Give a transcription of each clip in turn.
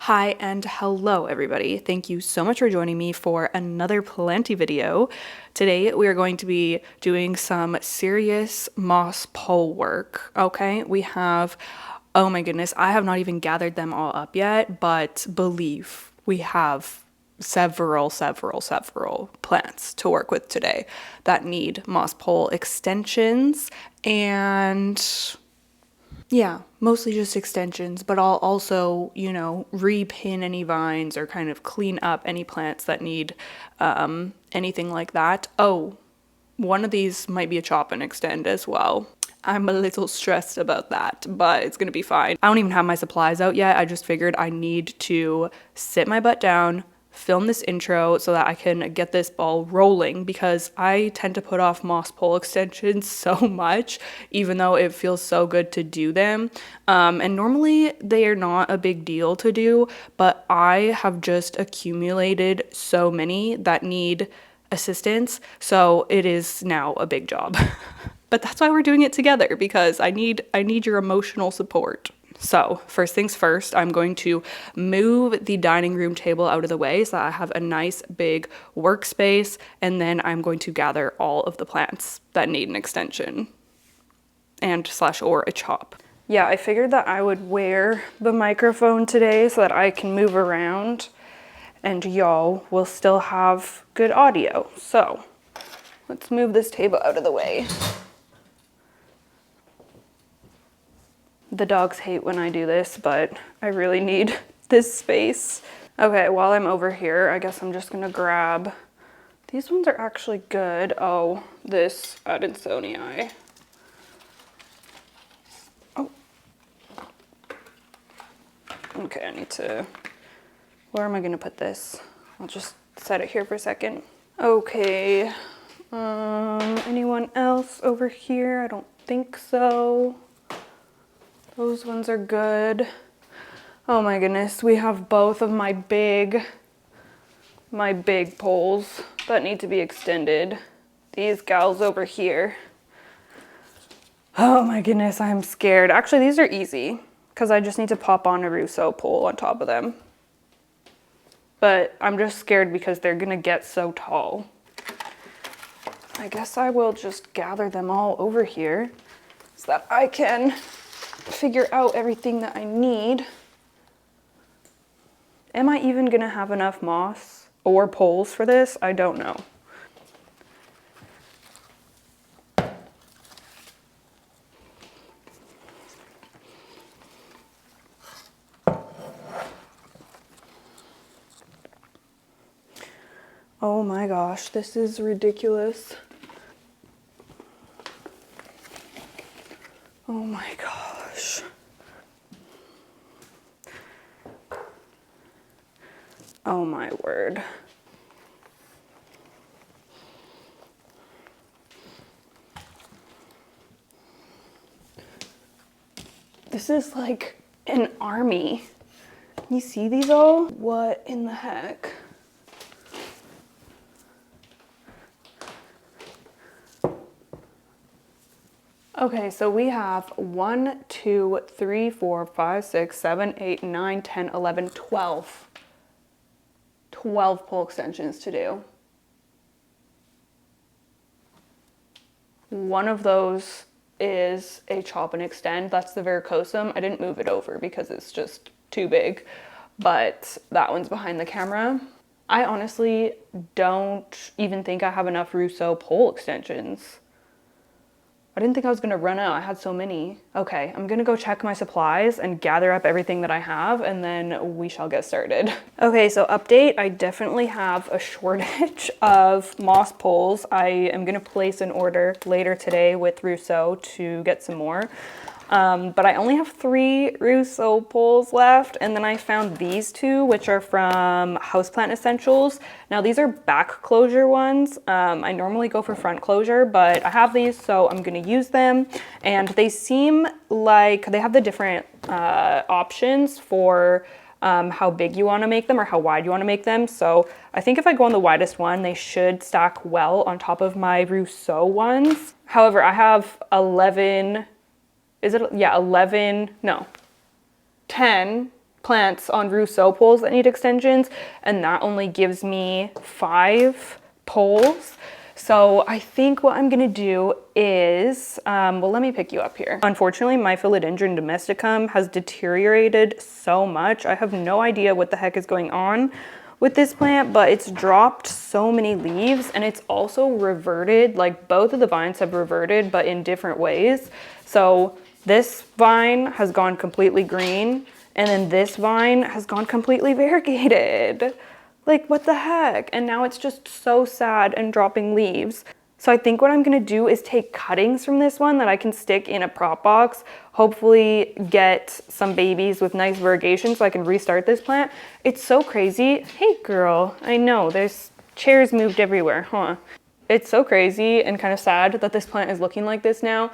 Hi and hello everybody. Thank you so much for joining me for another Plenty video. Today we are going to be doing some serious moss pole work, okay? We have, oh my goodness, I have not even gathered them all up yet, but believe we have several plants to work with today that need moss pole extensions and yeah, mostly just extensions, but I'll also, repin any vines or kind of clean up any plants that need anything like that. Oh, one of these might be a chop and extend as well. I'm a little stressed about that, but it's gonna be fine. I don't even have my supplies out yet. I just figured I need to sit my butt down, film this intro so that I can get this ball rolling because I tend to put off moss pole extensions so much, even though it feels so good to do them. And normally they are not a big deal to do, but I have just accumulated so many that need assistance, so it is now a big job. But that's why we're doing it together, because I need your emotional support. So first things first, I'm going to move the dining room table out of the way so that I have a nice big workspace, and then I'm going to gather all of the plants that need an extension and / or a chop. Yeah, I figured that I would wear the microphone today so that I can move around and y'all will still have good audio. So let's move this table out of the way. The dogs hate when I do this, but I really need this space. Okay, while I'm over here, I guess I'm just gonna grab, these ones are actually good. Oh, this Adansonii. Oh. Okay, I need to, where am I gonna put this? I'll just set it here for a second. Okay, anyone else over here? I don't think so. Those ones are good. Oh my goodness, we have both of my big poles that need to be extended. These gals over here. Oh my goodness, I'm scared. Actually, these are easy because I just need to pop on a Rousseau pole on top of them. But I'm just scared because they're gonna get so tall. I guess I will just gather them all over here so that I can figure out everything that I need. Am I even gonna have enough moss or poles for this? I don't know. Oh my gosh, this is ridiculous. Oh my gosh. Oh my word. This is like an army. You see these all? What in the heck? Okay, so we have 1, 2, 3, 4, 5, 6, 7, 8, 9, 10, 11, 12. 12 pole extensions to do. One of those is a chop and extend. That's the varicosum. I didn't move it over because it's just too big, but that one's behind the camera. I honestly don't even think I have enough Rousseau pole extensions. I didn't think I was gonna run out. I had so many. Okay, I'm gonna go check my supplies and gather up everything that I have, and then we shall get started. Okay, so update, I definitely have a shortage of moss poles. I am gonna place an order later today with Rousseau to get some more. But I only have 3 Rousseau poles left, and then I found these 2, which are from Houseplant Essentials. Now these are back closure ones. I normally go for front closure, but I have these, so I'm gonna use them. And they seem like they have the different options for how big you wanna make them or how wide you wanna make them. So I think if I go on the widest one, they should stack well on top of my Rousseau ones. However, I have 11, is it? Yeah, 11, no, 10 plants on rousseau poles that need extensions, and that only gives me 5 poles. So I think what I'm gonna do is, well, let me pick you up here. Unfortunately, my Philodendron domesticum has deteriorated so much. I have no idea what the heck is going on with this plant, but it's dropped so many leaves, and it's also reverted, like both of the vines have reverted, but in different ways. So this vine has gone completely green, and then this vine has gone completely variegated. Like, what the heck? And now it's just so sad and dropping leaves. So I think what I'm gonna do is take cuttings from this one that I can stick in a prop box, hopefully get some babies with nice variegation so I can restart this plant. It's so crazy. Hey girl, I know, there's chairs moved everywhere, huh? It's so crazy and kind of sad that this plant is looking like this now.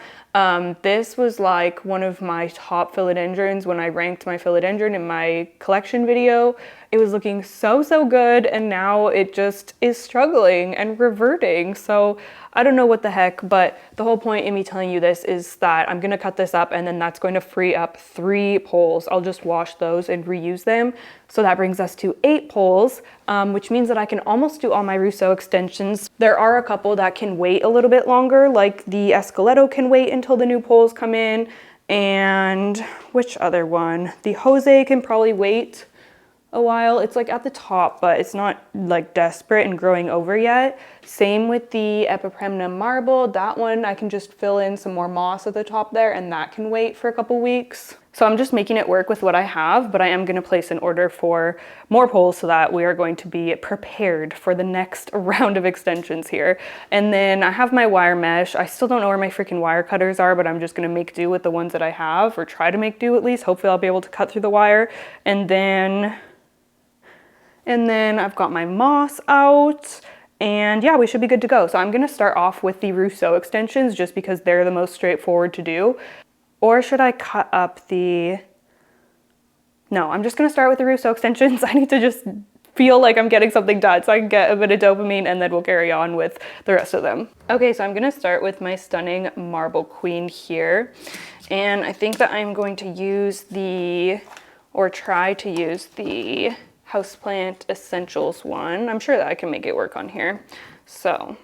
This was like one of my top philodendrons when I ranked my philodendron in my collection video. It was looking so good, and now it just is struggling and reverting. So I don't know what the heck, but the whole point in me telling you this is that I'm gonna cut this up, and then that's going to free up 3 poles. I'll just wash those and reuse them. So that brings us to 8 poles, which means that I can almost do all my rousseau extensions. There are a couple that can wait a little bit longer, like the esqueleto can wait until the new poles come in, and which other one? The Jose can probably wait a while. It's like at the top, but it's not like desperate and growing over yet. Same with the Epipremnum marble. That one I can just fill in some more moss at the top there, and that can wait for a couple weeks. So I'm just making it work with what I have, but I am going to place an order for more poles so that we are going to be prepared for the next round of extensions here. And then I have my wire mesh. I still don't know where my freaking wire cutters are, but I'm just going to make do with the ones that I have, or try to make do at least. Hopefully I'll be able to cut through the wire. And then I've got my moss out, and yeah, we should be good to go. So I'm gonna start off with the rousseau extensions just because they're the most straightforward to do. Or should I cut up the... No, I'm just gonna start with the rousseau extensions. I need to just feel like I'm getting something done so I can get a bit of dopamine, and then we'll carry on with the rest of them. Okay, so I'm gonna start with my stunning marble queen here. And I think that I'm going to use or try to use the Houseplant Essentials one. I'm sure that I can make it work on here. So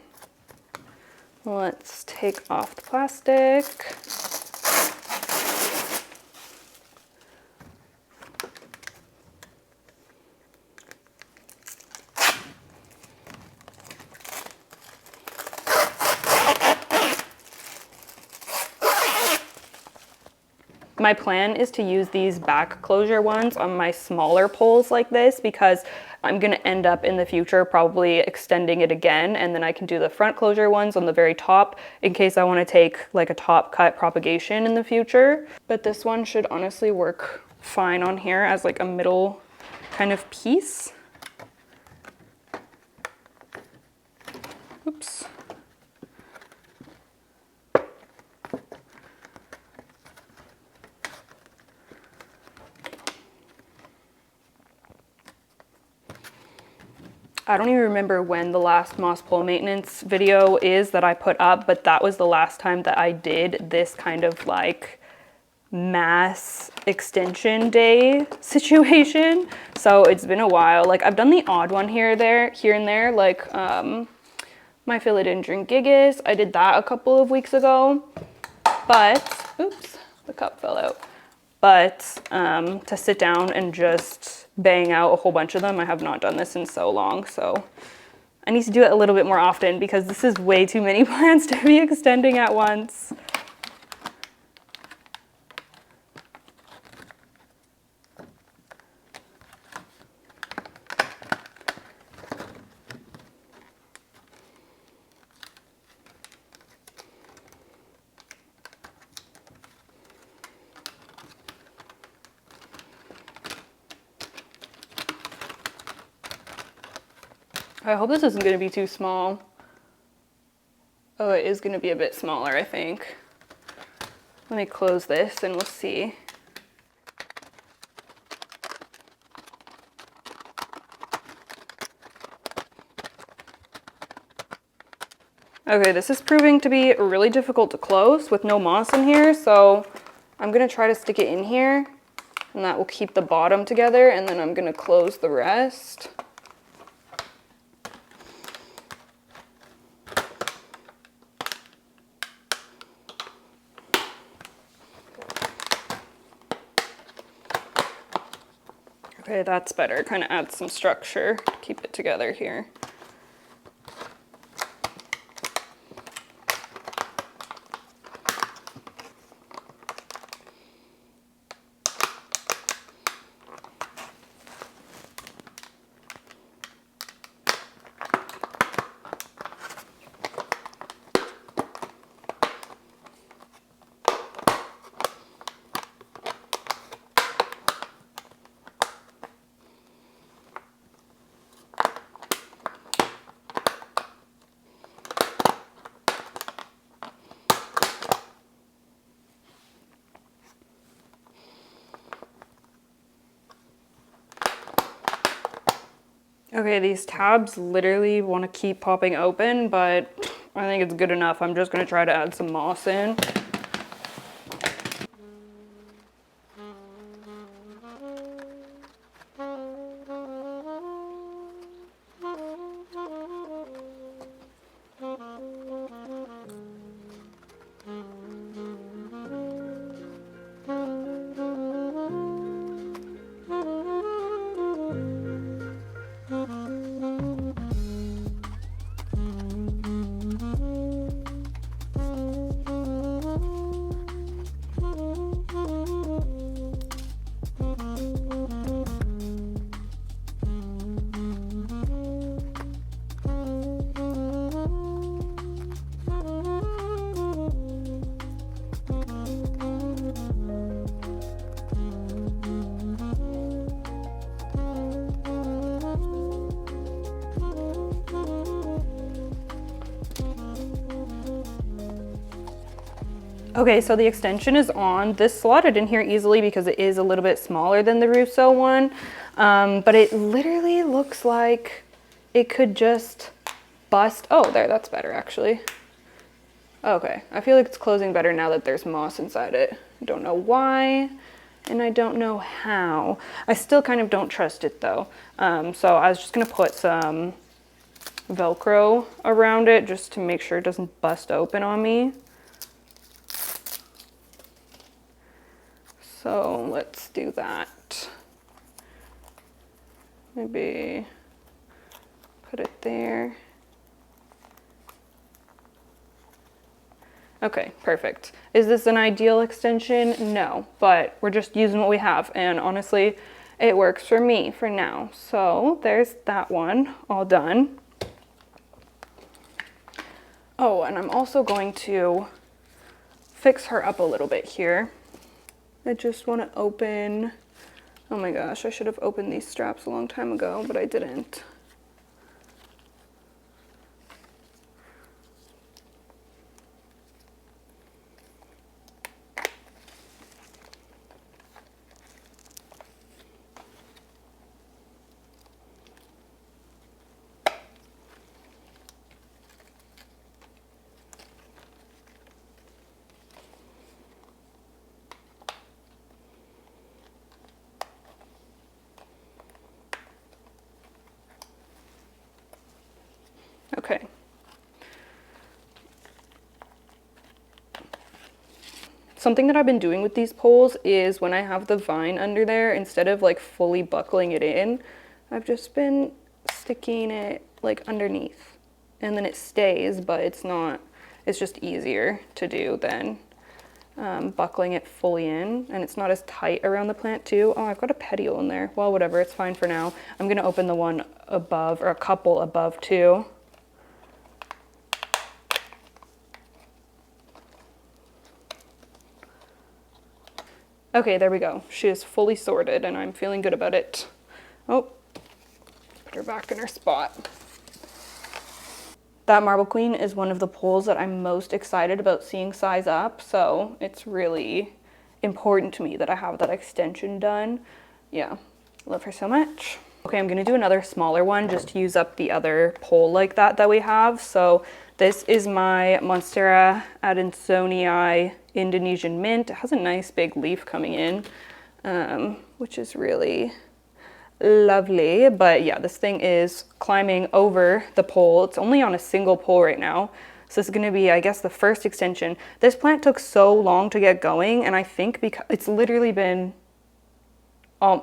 let's take off the plastic. My plan is to use these back closure ones on my smaller poles like this, because I'm gonna end up in the future probably extending it again, and then I can do the front closure ones on the very top in case I wanna take like a top cut propagation in the future. But this one should honestly work fine on here as like a middle kind of piece. Oops. I don't even remember when the last moss pole maintenance video is that I put up, but that was the last time that I did this kind of like mass extension day situation. So it's been a while. Like I've done the odd one here and there, like my Philodendron gigas. I did that a couple of weeks ago, but oops, the cup fell out. But to sit down and just bang out a whole bunch of them, I have not done this in so long. So I need to do it a little bit more often because this is way too many plants to be extending at once. I hope this isn't going to be too small. Oh, it is going to be a bit smaller, I think. Let me close this and we'll see. Okay, this is proving to be really difficult to close with no moss in here, so I'm going to try to stick it in here and that will keep the bottom together, and then I'm gonna close the rest. Okay, that's better. Kind of adds some structure to keep it together here. Okay, these tabs literally want to keep popping open, but I think it's good enough. I'm just going to try to add some moss in. Okay, so the extension is on. This slotted in here easily because it is a little bit smaller than the Russo one, but it literally looks like it could just bust. Oh, there, that's better actually. Okay, I feel like it's closing better now that there's moss inside it. I don't know why, and I don't know how. I still kind of don't trust it though. So I was just gonna put some Velcro around it just to make sure it doesn't bust open on me. So let's do that. Maybe put it there. Okay, perfect. Is this an ideal extension? No, but we're just using what we have, and honestly, it works for me for now. So there's that one all done. Oh, and I'm also going to fix her up a little bit here. I just want to open, oh my gosh, I should have opened these straps a long time ago, but I didn't. Okay. Something that I've been doing with these poles is when I have the vine under there, instead of like fully buckling it in, I've just been sticking it like underneath, and then it stays, but it's not, it's just easier to do than buckling it fully in, and it's not as tight around the plant too. Oh, I've got a petiole in there. Well, whatever, it's fine for now. I'm gonna open the one above, or a couple above too. Okay, there we go. She is fully sorted and I'm feeling good about it. Oh, put her back in her spot. That Marble Queen is one of the poles that I'm most excited about seeing size up, so it's really important to me that I have that extension done. Yeah, love her so much. Okay, I'm gonna do another smaller one just to use up the other pole like that we have. So this is my Monstera Adansonii Indonesian mint. It has a nice big leaf coming in. which is really lovely. But yeah, this thing is climbing over the pole. It's only on a single pole right now. So this is going to be, I guess, the first extension. This plant took so long to get going, and I think because it's literally been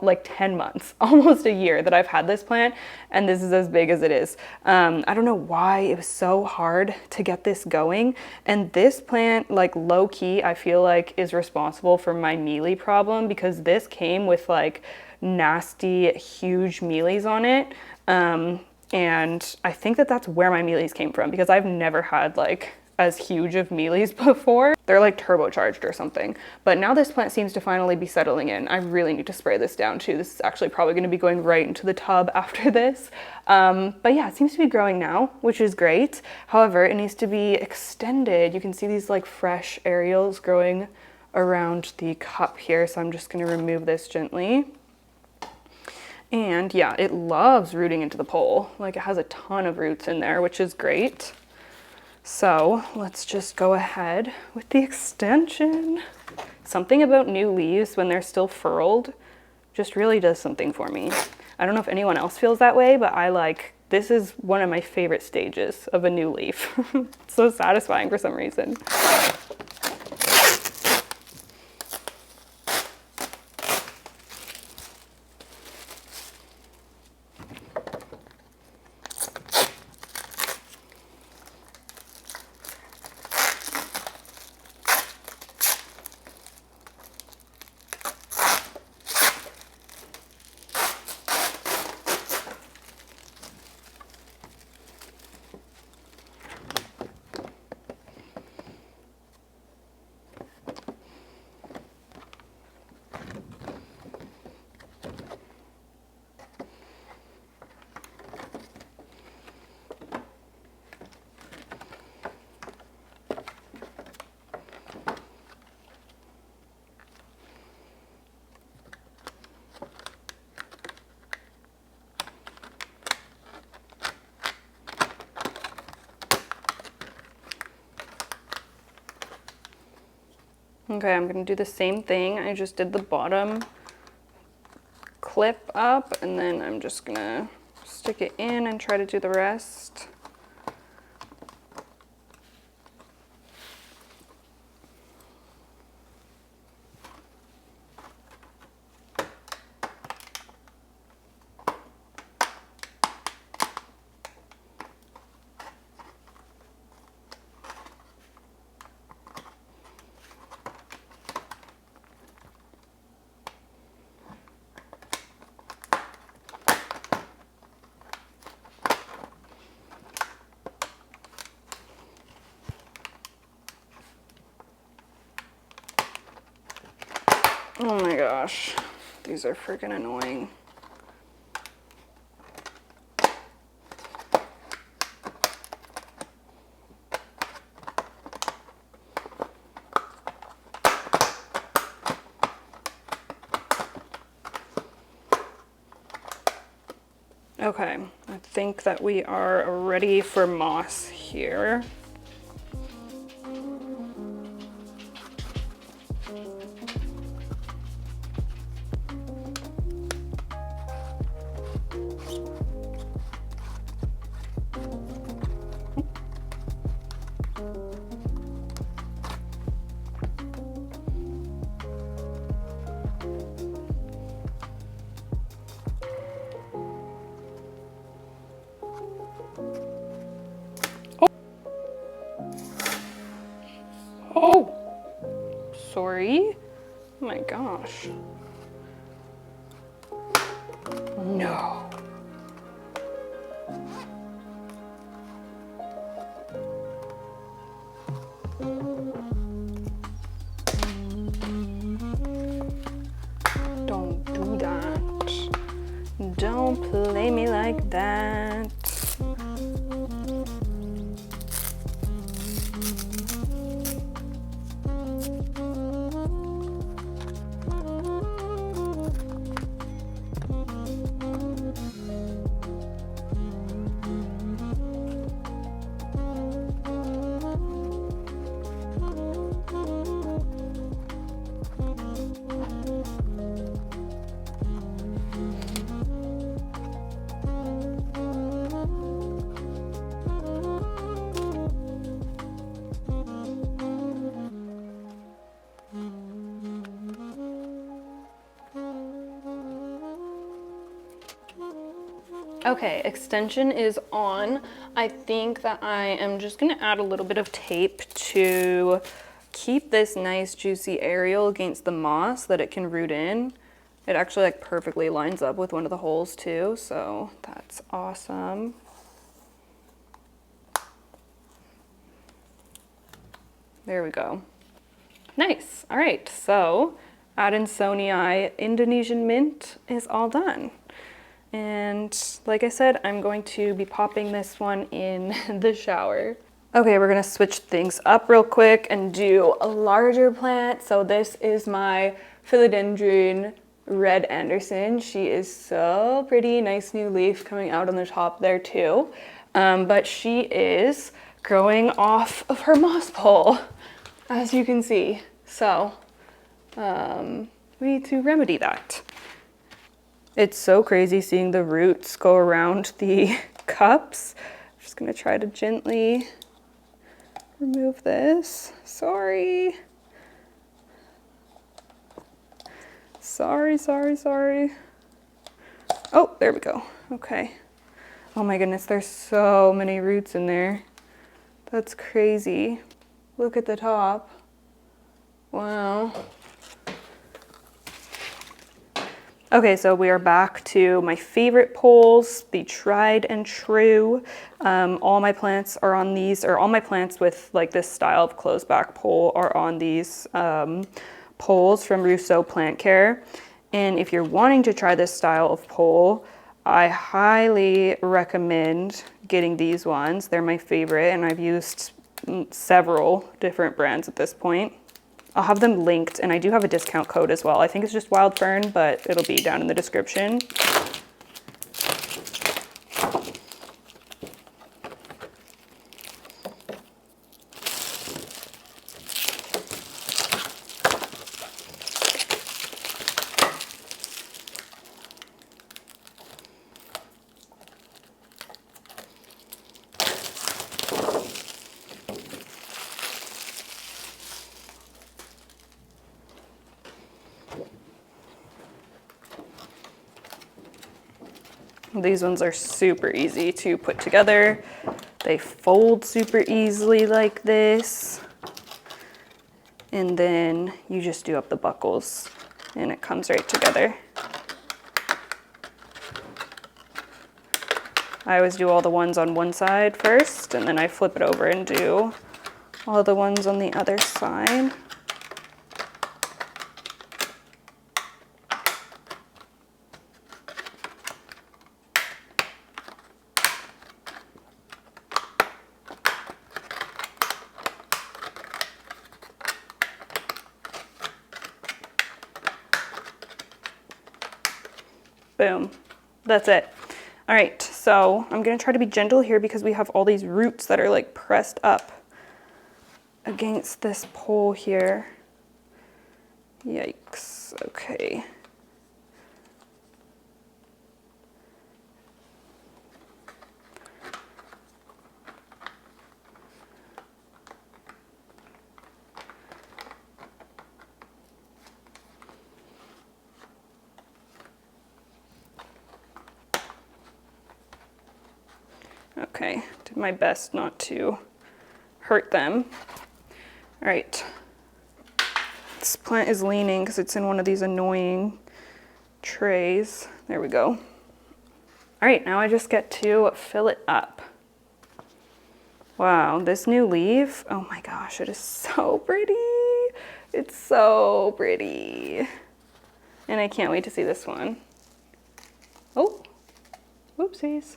like 10 months, almost a year that I've had this plant, and this is as big as it is. I don't know why it was so hard to get this going. And this plant, like low key, I feel like is responsible for my mealy problem, because this came with like nasty, huge mealies on it. And I think that that's where my mealies came from, because I've never had like as huge of mealies before. They're like turbocharged or something. But now this plant seems to finally be settling in. I really need to spray this down too. This is actually probably going to be going right into the tub after this. But yeah, it seems to be growing now, which is great. However, it needs to be extended. You can see these like fresh aerials growing around the cup here. So I'm just going to remove this gently. And yeah, it loves rooting into the pole. Like it has a ton of roots in there, which is great. So let's just go ahead with the extension. Something about new leaves when they're still furled just really does something for me. I don't know if anyone else feels that way, but this is one of my favorite stages of a new leaf. It's so satisfying for some reason. Okay, I'm gonna do the same thing. I just did the bottom clip up, and then I'm just gonna stick it in and try to do the rest. Oh my gosh, these are freaking annoying. Okay, I think that we are ready for moss here. Oh, sorry. Oh my gosh. No. Don't do that. Don't play me like that. Okay, extension is on. I think that I am just gonna add a little bit of tape to keep this nice juicy aerial against the moss so that it can root in. It actually like perfectly lines up with one of the holes too, so that's awesome. There we go. Nice. All right, so Adansonii Indonesian mint is all done. And like I said, I'm going to be popping this one in the shower. Okay, we're gonna switch things up real quick and do a larger plant. So this is my Philodendron Red Anderson. She is so pretty, nice new leaf coming out on the top there too. But she is growing off of her moss pole, as you can see. So we need to remedy that. It's so crazy seeing the roots go around the cups. I'm just gonna try to gently remove this. Sorry. Sorry. Oh, there we go. Okay. Oh my goodness, there's so many roots in there. That's crazy. Look at the top. Wow. Okay, so we are back to my favorite poles, the tried and true. All my plants are on these, or all my plants with like this style of closed back pole are on these poles from Rousseau Plant Care. And if you're wanting to try this style of pole, I highly recommend getting these ones. They're my favorite, and I've used several different brands at this point. I'll have them linked, and I do have a discount code as well. I think it's just Wild Fern, but it'll be down in the description. These ones are super easy to put together. They fold super easily like this. And then you just do up the buckles and it comes right together. I always do all the ones on one side first, and then I flip it over and do all the ones on the other side. Boom, that's it. All right, so I'm gonna try to be gentle here because we have all these roots that are like pressed up against this pole here. Yikes, okay. Okay, did my best not to hurt them. All right, this plant is leaning because it's in one of these annoying trays. There we go. All right, now I just get to fill it up. Wow, this new leaf, oh my gosh, it is so pretty. It's so pretty. And I can't wait to see this one. Oh, whoopsies.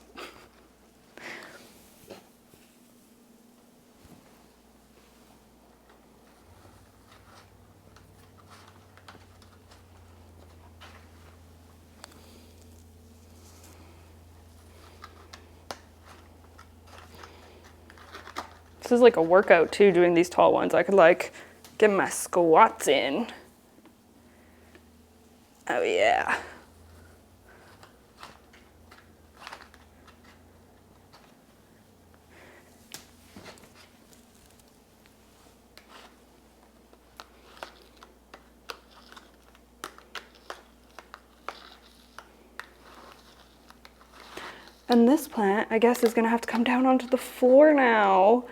This is like a workout too, doing these tall ones. I could like get my squats in. Oh yeah. And this plant, I guess, is gonna have to come down onto the floor now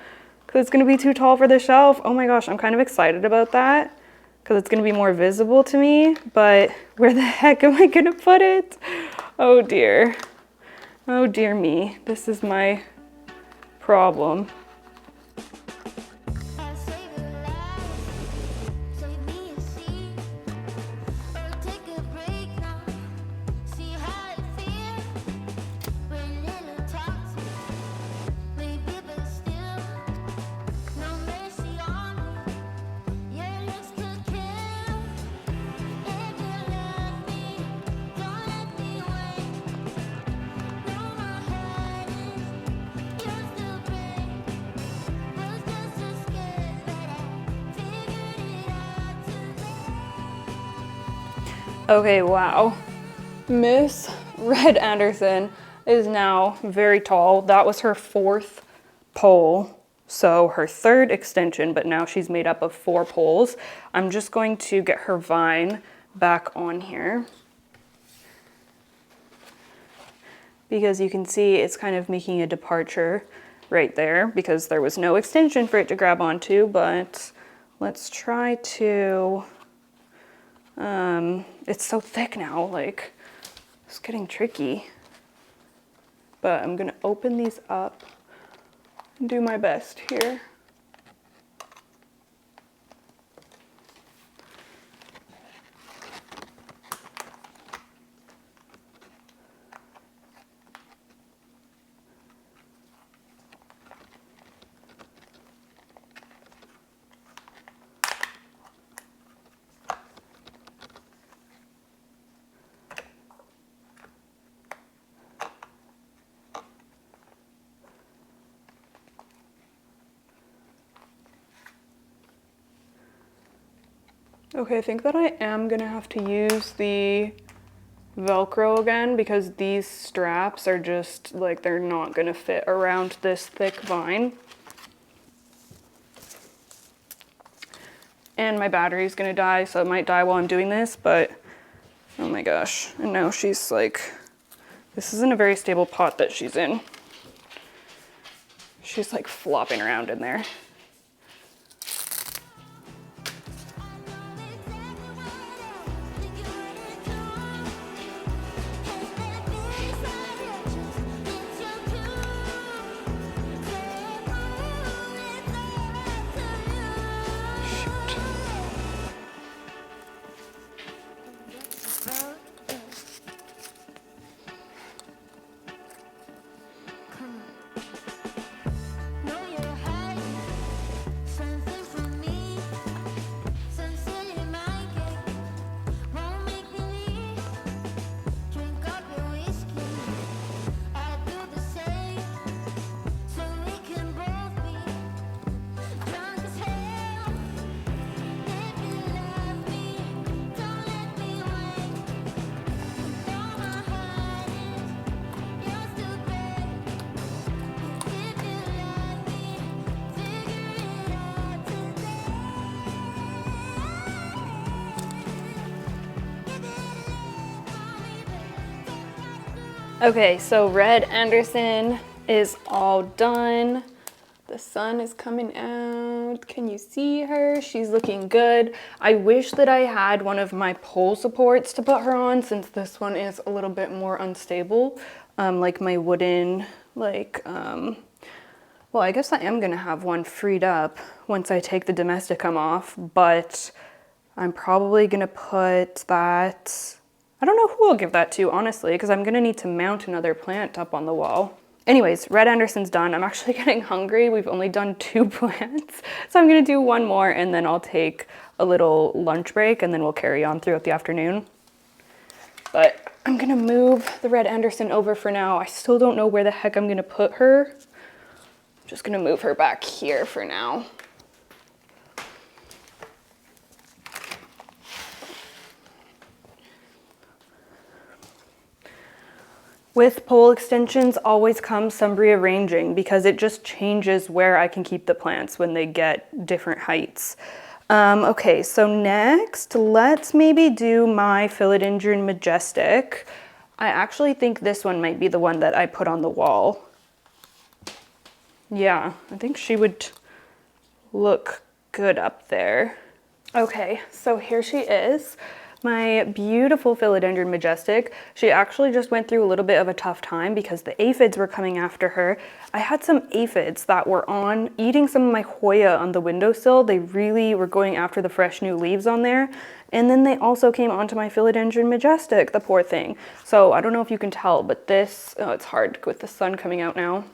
because it's gonna be too tall for the shelf. Oh my gosh, I'm kind of excited about that because it's gonna be more visible to me, but where the heck am I gonna put it? Oh dear. Oh dear me, this is my problem. Okay, wow. Miss Red Anderson is now very tall. That was her 4th pole, so her 3rd extension, but now she's made up of 4 poles. I'm just going to get her vine back on here because you can see it's kind of making a departure right there because there was no extension for it to grab onto, but let's try to... it's so thick now, like, it's getting tricky. But I'm gonna open these up and do my best here. Okay, I think that I am gonna have to use the Velcro again because these straps are just like, they're not gonna fit around this thick vine. And my battery's gonna die, so it might die while I'm doing this, but oh my gosh. And now she's like, this isn't a very stable pot that she's in. She's like flopping around in there. Okay, so Red Anderson is all done. The sun is coming out. Can you see her? She's looking good. I wish that I had one of my pole supports to put her on since this one is a little bit more unstable. Like my wooden, well, I guess I am gonna have one freed up once I take the domesticum off, but I'm probably gonna put that, I don't know who I'll give that to, honestly, because I'm gonna need to mount another plant up on the wall. Anyways, Red Anderson's done. I'm actually getting hungry. We've only done 2 plants. So I'm gonna do 1 more and then I'll take a little lunch break and then we'll carry on throughout the afternoon. But I'm gonna move the Red Anderson over for now. I still don't know where the heck I'm gonna put her. I'm just gonna move her back here for now. With pole extensions always comes some rearranging because it just changes where I can keep the plants when they get different heights. Okay, so next let's maybe do my Philodendron majestic. I actually think this one might be the one that I put on the wall. Yeah, I think she would look good up there. Okay, so here she is. My beautiful Philodendron majestic. She actually just went through a little bit of a tough time because the aphids were coming after her. I had some aphids that were eating some of my Hoya on the windowsill. They really were going after the fresh new leaves on there. And then they also came onto my Philodendron majestic, the poor thing. So I don't know if you can tell, but this, oh, it's hard with the sun coming out now.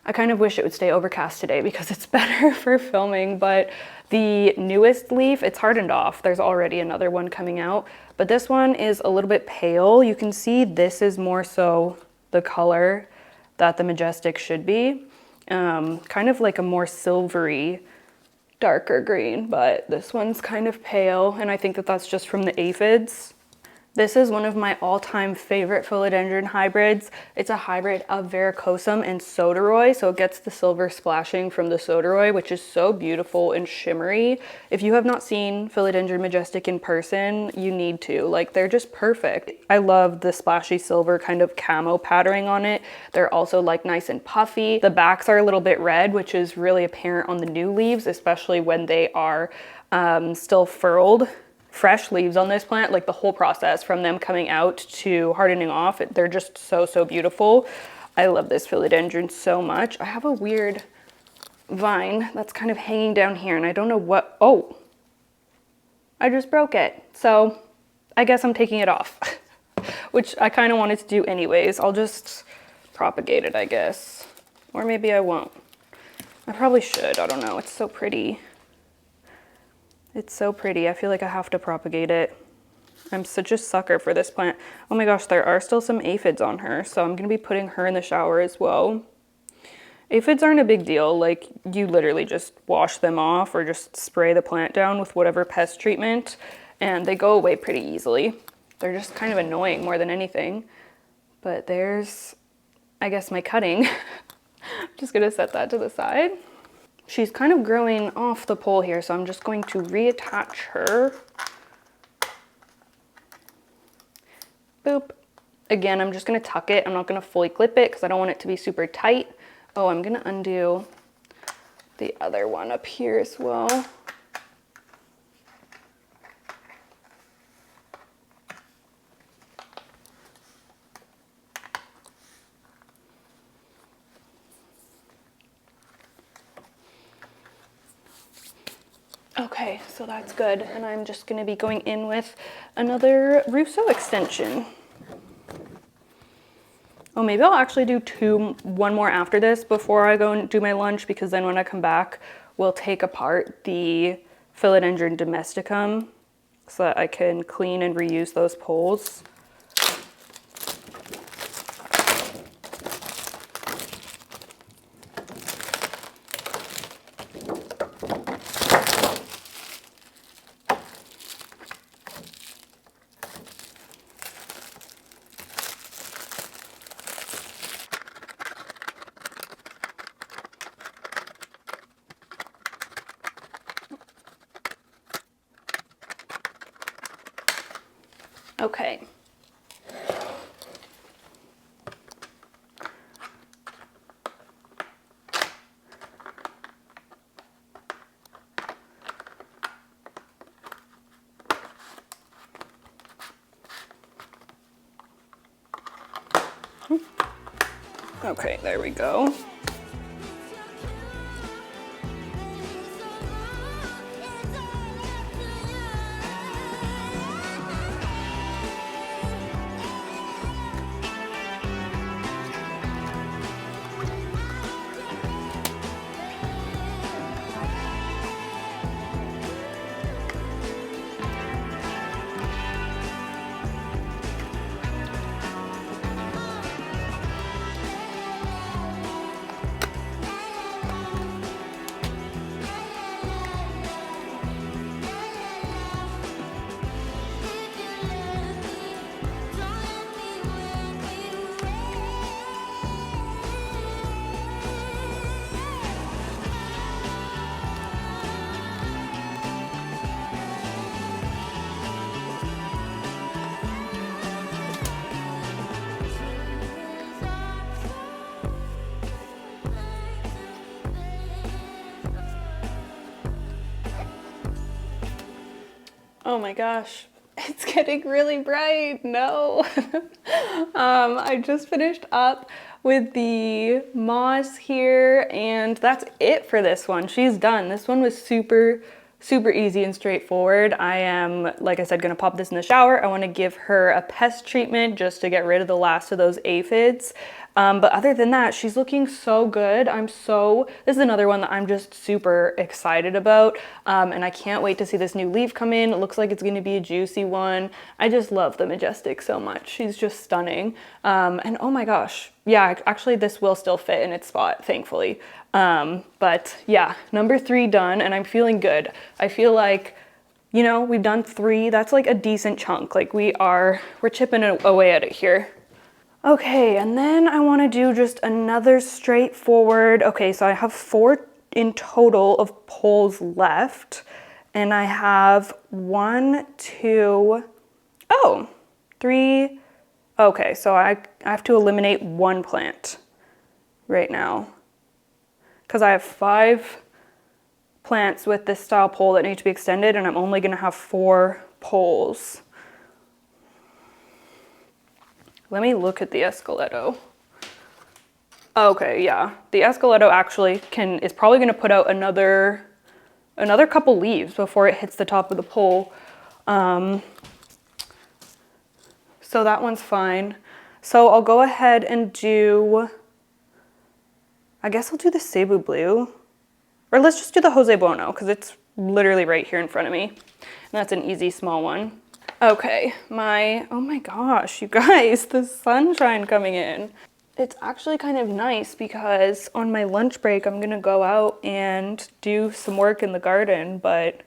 I kind of wish it would stay overcast today because it's better for filming, but the newest leaf, it's hardened off. There's already another one coming out, but this one is a little bit pale. You can see this is more so the color that the majestic should be. Kind of like a more silvery, darker green, but this one's kind of pale, and I think that that's just from the aphids. This is one of my all-time favorite philodendron hybrids. It's a hybrid of varicosum and soderoy, so it gets the silver splashing from the soderoy, which is so beautiful and shimmery. If you have not seen Philodendron majestic in person, you need to. Like, they're just perfect. I love the splashy silver kind of camo patterning on it. They're also like nice and puffy. The backs are a little bit red, which is really apparent on the new leaves, especially when they are still furled. Fresh leaves on this plant, like the whole process from them coming out to hardening off, they're just so, so beautiful. I love this philodendron so much. I have a weird vine that's kind of hanging down here and I don't know what, oh, I just broke it. So I guess I'm taking it off, which I kind of wanted to do anyways. I'll just propagate it, I guess. Or maybe I won't. I probably should, I don't know, it's so pretty. It's so pretty. I feel like I have to propagate it. I'm such a sucker for this plant. Oh my gosh, there are still some aphids on her, so I'm gonna be putting her in the shower as well. Aphids aren't a big deal. Like, you literally just wash them off or just spray the plant down with whatever pest treatment, and they go away pretty easily. They're just kind of annoying more than anything. But there's, I guess, my cutting. I'm just gonna set that to the side. She's kind of growing off the pole here, so I'm just going to reattach her. Boop. Again, I'm just gonna tuck it. I'm not gonna fully clip it because I don't want it to be super tight. Oh, I'm gonna undo the other one up here as well. Okay, so that's good. And I'm just gonna be going in with another Rousseau extension. Oh, maybe I'll actually do one more after this before I go and do my lunch, because then when I come back, we'll take apart the Philodendron domesticum so that I can clean and reuse those poles. Okay. Okay, there we go. Oh my gosh, it's getting really bright. No. I just finished up with the moss here, and that's it for this one. She's done. This one was super easy and straightforward. I am, like I said, gonna pop this in the shower. I wanna give her a pest treatment just to get rid of the last of those aphids. But other than that, she's looking so good. This is another one that I'm just super excited about. And I can't wait to see this new leaf come in. It looks like it's gonna be a juicy one. I just love the Majestic so much. She's just stunning. And oh my gosh, yeah, actually this will still fit in its spot, thankfully. But yeah, number 3 done, and I'm feeling good. I feel like, you know, we've done 3. That's like a decent chunk. Like we're chipping away at it here. Okay, and then I want to do just another straightforward. Okay, so I have 4 in total of poles left, and I have 1, 2, 3. Okay, so I have to eliminate 1 plant right now because I have 5 plants with this style pole that need to be extended, and I'm only going to have 4 poles. Let me look at the escaleto. Okay, yeah, the escaleto actually is probably going to put out another couple leaves before it hits the top of the pole. So that one's fine. So I'll go ahead and I guess I'll do the Cebu Blue, or let's just do the Jose Buono because it's literally right here in front of me, and that's an easy small one. Okay, oh my gosh, you guys, the sunshine coming in. It's actually kind of nice because on my lunch break, I'm gonna go out and do some work in the garden, but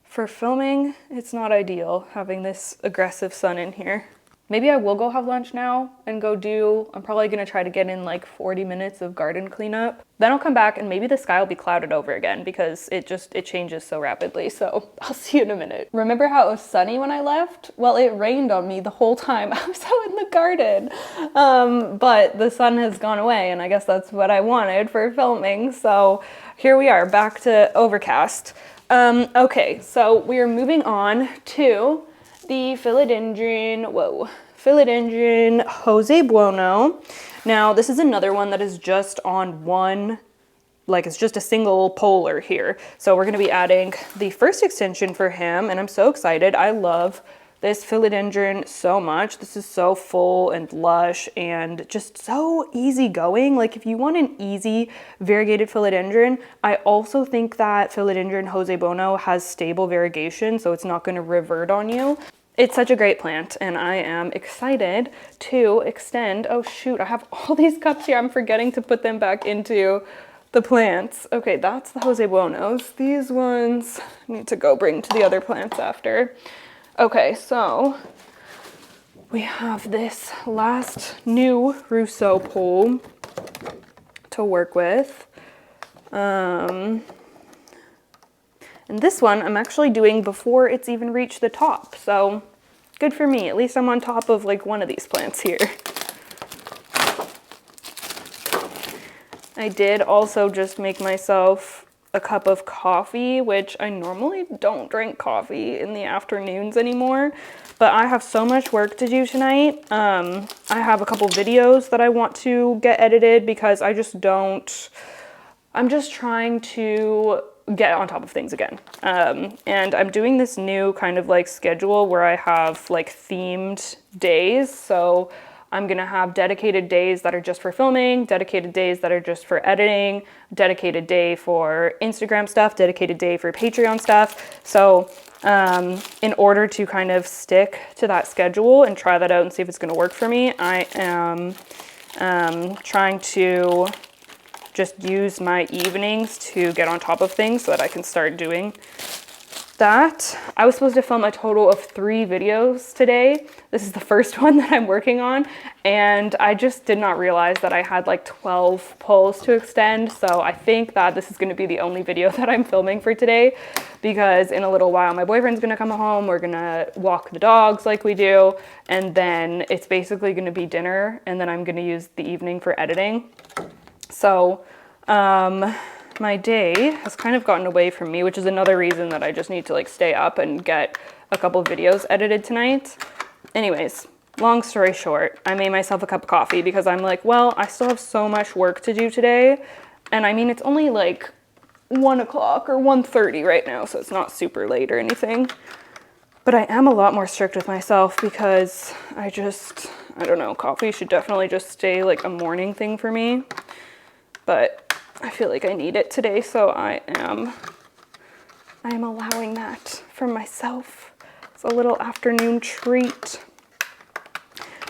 for filming, it's not ideal having this aggressive sun in here. Maybe I will go have lunch now and I'm probably gonna try to get in like 40 minutes of garden cleanup. Then I'll come back and maybe the sky will be clouded over again because it changes so rapidly. So I'll see you in a minute. Remember how it was sunny when I left? Well, it rained on me the whole time I was out in the garden. But the sun has gone away, and I guess that's what I wanted for filming. So here we are, back to overcast. Okay, so we are moving on to the Philodendron Jose Buono. Now, this is another one that is just on one, like it's just a single polar here. So we're gonna be adding the first extension for him, and I'm so excited. I love this Philodendron so much. This is so full and lush and just so easygoing. Like if you want an easy variegated Philodendron, I also think that Philodendron Jose Buono has stable variegation, so it's not gonna revert on you. It's such a great plant, and I am excited to extend. Oh shoot, I have all these cups here. I'm forgetting to put them back into the plants. Okay, that's the Jose Buonos. These ones I need to go bring to the other plants after. Okay, so we have this last new Rousseau pole to work with. And this one I'm actually doing before it's even reached the top. So good for me. At least I'm on top of like one of these plants here. I did also just make myself a cup of coffee, which I normally don't drink coffee in the afternoons anymore, but I have so much work to do tonight. I have a couple videos that I want to get edited because I'm just trying to get on top of things again. And I'm doing this new kind of like schedule where I have like themed days. So I'm gonna have dedicated days that are just for filming, dedicated days that are just for editing, dedicated day for Instagram stuff, dedicated day for Patreon stuff. So in order to kind of stick to that schedule and try that out and see if it's gonna work for me, I am trying to just use my evenings to get on top of things so that I can start doing that. I was supposed to film a total of 3 videos today. This is the first one that I'm working on, and I just did not realize that I had like 12 poles to extend. So I think that this is going to be the only video that I'm filming for today, because in a little while my boyfriend's going to come home, we're going to walk the dogs like we do, and then it's basically going to be dinner, and then I'm going to use the evening for editing. So my day has kind of gotten away from me, which is another reason that I just need to like stay up and get a couple of videos edited tonight. Anyways, long story short, I made myself a cup of coffee because I'm like, well, I still have so much work to do today. And I mean, it's only like 1 o'clock or 1:30 right now, so it's not super late or anything. But I am a lot more strict with myself because I don't know, coffee should definitely just stay like a morning thing for me. But I feel like I need it today, so I am allowing that for myself. It's a little afternoon treat.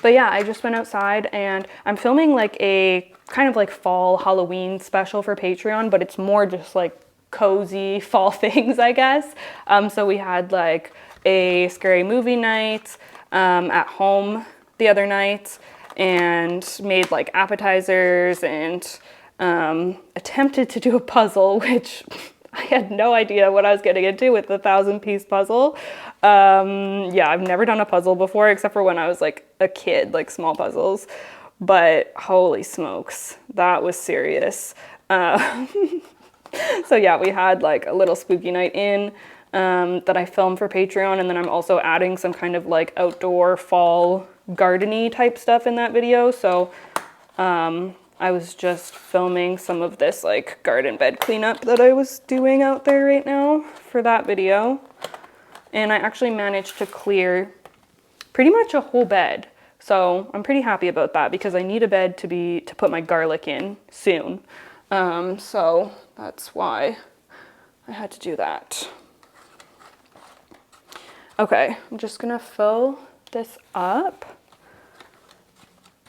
But yeah, I just went outside and I'm filming like a kind of like fall Halloween special for Patreon, but it's more just like cozy fall things, I guess. So we had like a scary movie night at home the other night and made like appetizers and attempted to do a puzzle, which I had no idea what I was getting into with the 1,000-piece puzzle. Yeah, I've never done a puzzle before except for when I was like a kid, like small puzzles. But holy smokes, that was serious. So yeah, we had like a little spooky night in that I filmed for Patreon, and then I'm also adding some kind of like outdoor fall gardeny type stuff in that video. So I was just filming some of this like garden bed cleanup that I was doing out there right now for that video. And I actually managed to clear pretty much a whole bed. So I'm pretty happy about that because I need a bed to put my garlic in soon. So that's why I had to do that. Okay, I'm just gonna fill this up.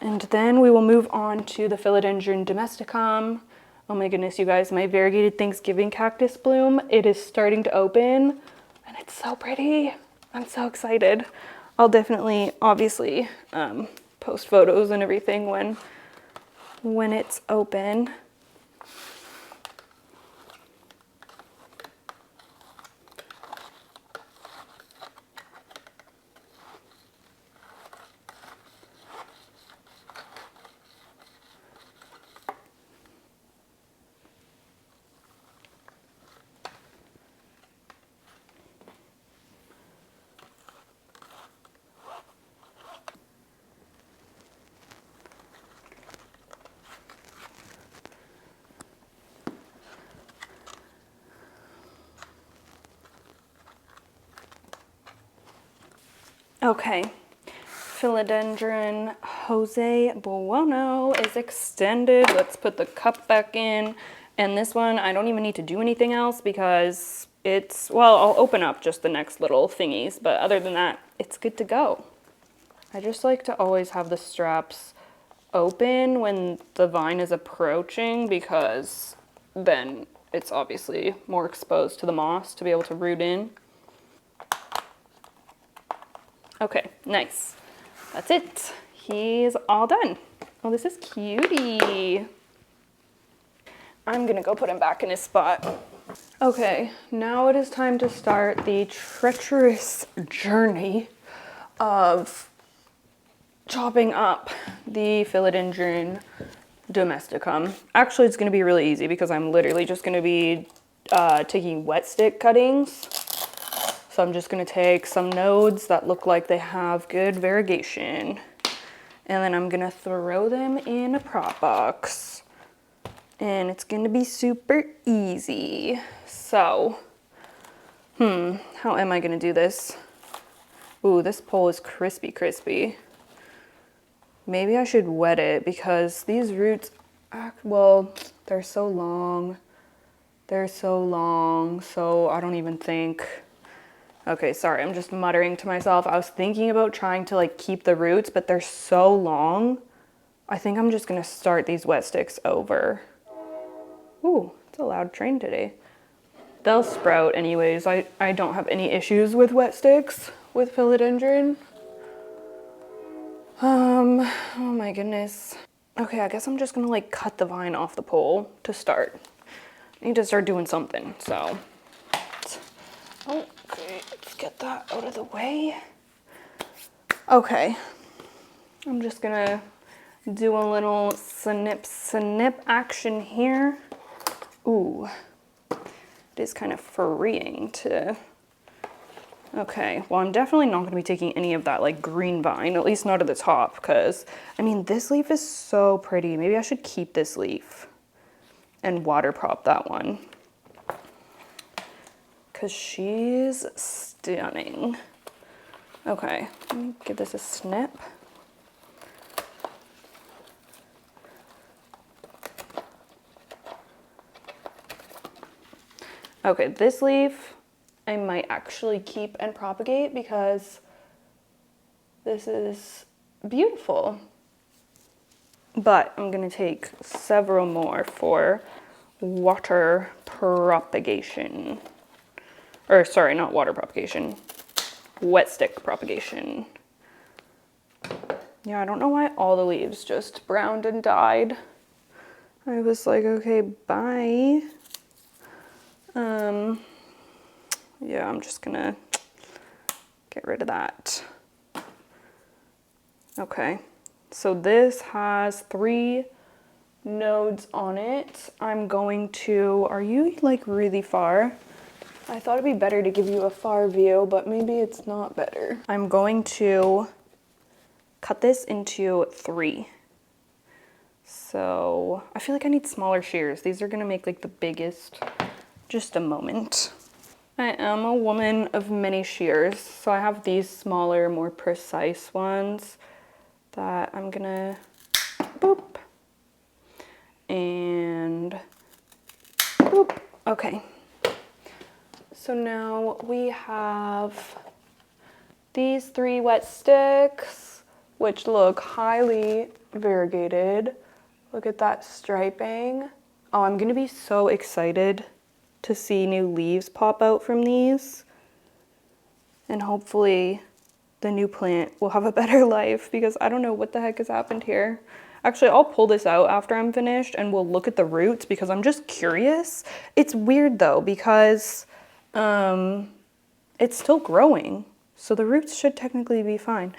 And then we will move on to the Philodendron domesticum. Oh my goodness, you guys, my variegated Thanksgiving cactus bloom, it is starting to open and it's so pretty. I'm so excited. I'll definitely, obviously, post photos and everything when it's open. Okay, Philodendron Jose Buono is extended. Let's put the cup back in. And this one, I don't even need to do anything else because well, I'll open up just the next little thingies, but other than that, it's good to go. I just like to always have the straps open when the vine is approaching because then it's obviously more exposed to the moss to be able to root in. Okay, nice. That's it. He's all done. Oh, this is cutie. I'm gonna go put him back in his spot. Okay, now it is time to start the treacherous journey of chopping up the Philodendron domesticum. Actually, it's gonna be really easy because I'm literally just gonna be taking wet stick cuttings. So I'm just gonna take some nodes that look like they have good variegation. And then I'm gonna throw them in a prop box. And it's gonna be super easy. So, how am I gonna do this? Ooh, this pole is crispy. Maybe I should wet it because these roots, well, they're so long. So I don't even think. Okay, sorry, I'm just muttering to myself. I was thinking about trying to like keep the roots, but they're so long. I think I'm just gonna start these wet sticks over. Ooh, it's a loud train today. They'll sprout anyways. I don't have any issues with wet sticks with Philodendron. Oh my goodness. Okay, I guess I'm just gonna like cut the vine off the pole to start. I need to start doing something, so. Okay, let's get that out of the way. Okay, I'm just gonna do a little snip action here. Ooh, it is kind of freeing to Okay, well, I'm definitely not going to be taking any of that like green vine, at least not at the top, because I mean, this leaf is so pretty. Maybe I should keep this leaf and water prop that one because she's stunning. Okay, let me give this a snip. Okay, this leaf I might actually keep and propagate because this is beautiful. But I'm gonna take several more for water propagation. Or sorry, not water propagation, wet stick propagation. Yeah, I don't know why all the leaves just browned and died. I was like, okay, bye. Yeah, I'm just gonna get rid of that. Okay, so this has 3 nodes on it. I'm going to, are you like really far? I thought it'd be better to give you a far view, but maybe it's not better. I'm going to cut this into 3. So I feel like I need smaller shears. These are gonna make like the biggest, just a moment. I am a woman of many shears, so I have these smaller, more precise ones that I'm gonna boop and boop. Okay, so now we have these 3 wet sticks, which look highly variegated. Look at that striping. Oh, I'm gonna be so excited to see new leaves pop out from these. And hopefully the new plant will have a better life because I don't know what the heck has happened here. Actually, I'll pull this out after I'm finished and we'll look at the roots because I'm just curious. It's weird though because it's still growing. So the roots should technically be fine.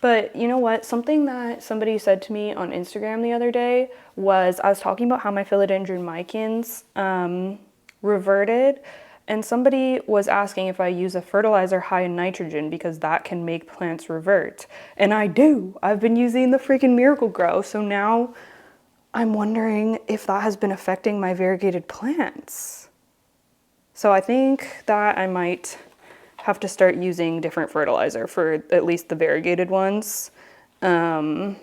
But you know what? Something that somebody said to me on Instagram the other day was I was talking about how my Philodendron micans reverted, and somebody was asking if I use a fertilizer high in nitrogen because that can make plants revert. And I do. I've been using the freaking Miracle-Gro, so now I'm wondering if that has been affecting my variegated plants. So I think that I might have to start using different fertilizer for at least the variegated ones. I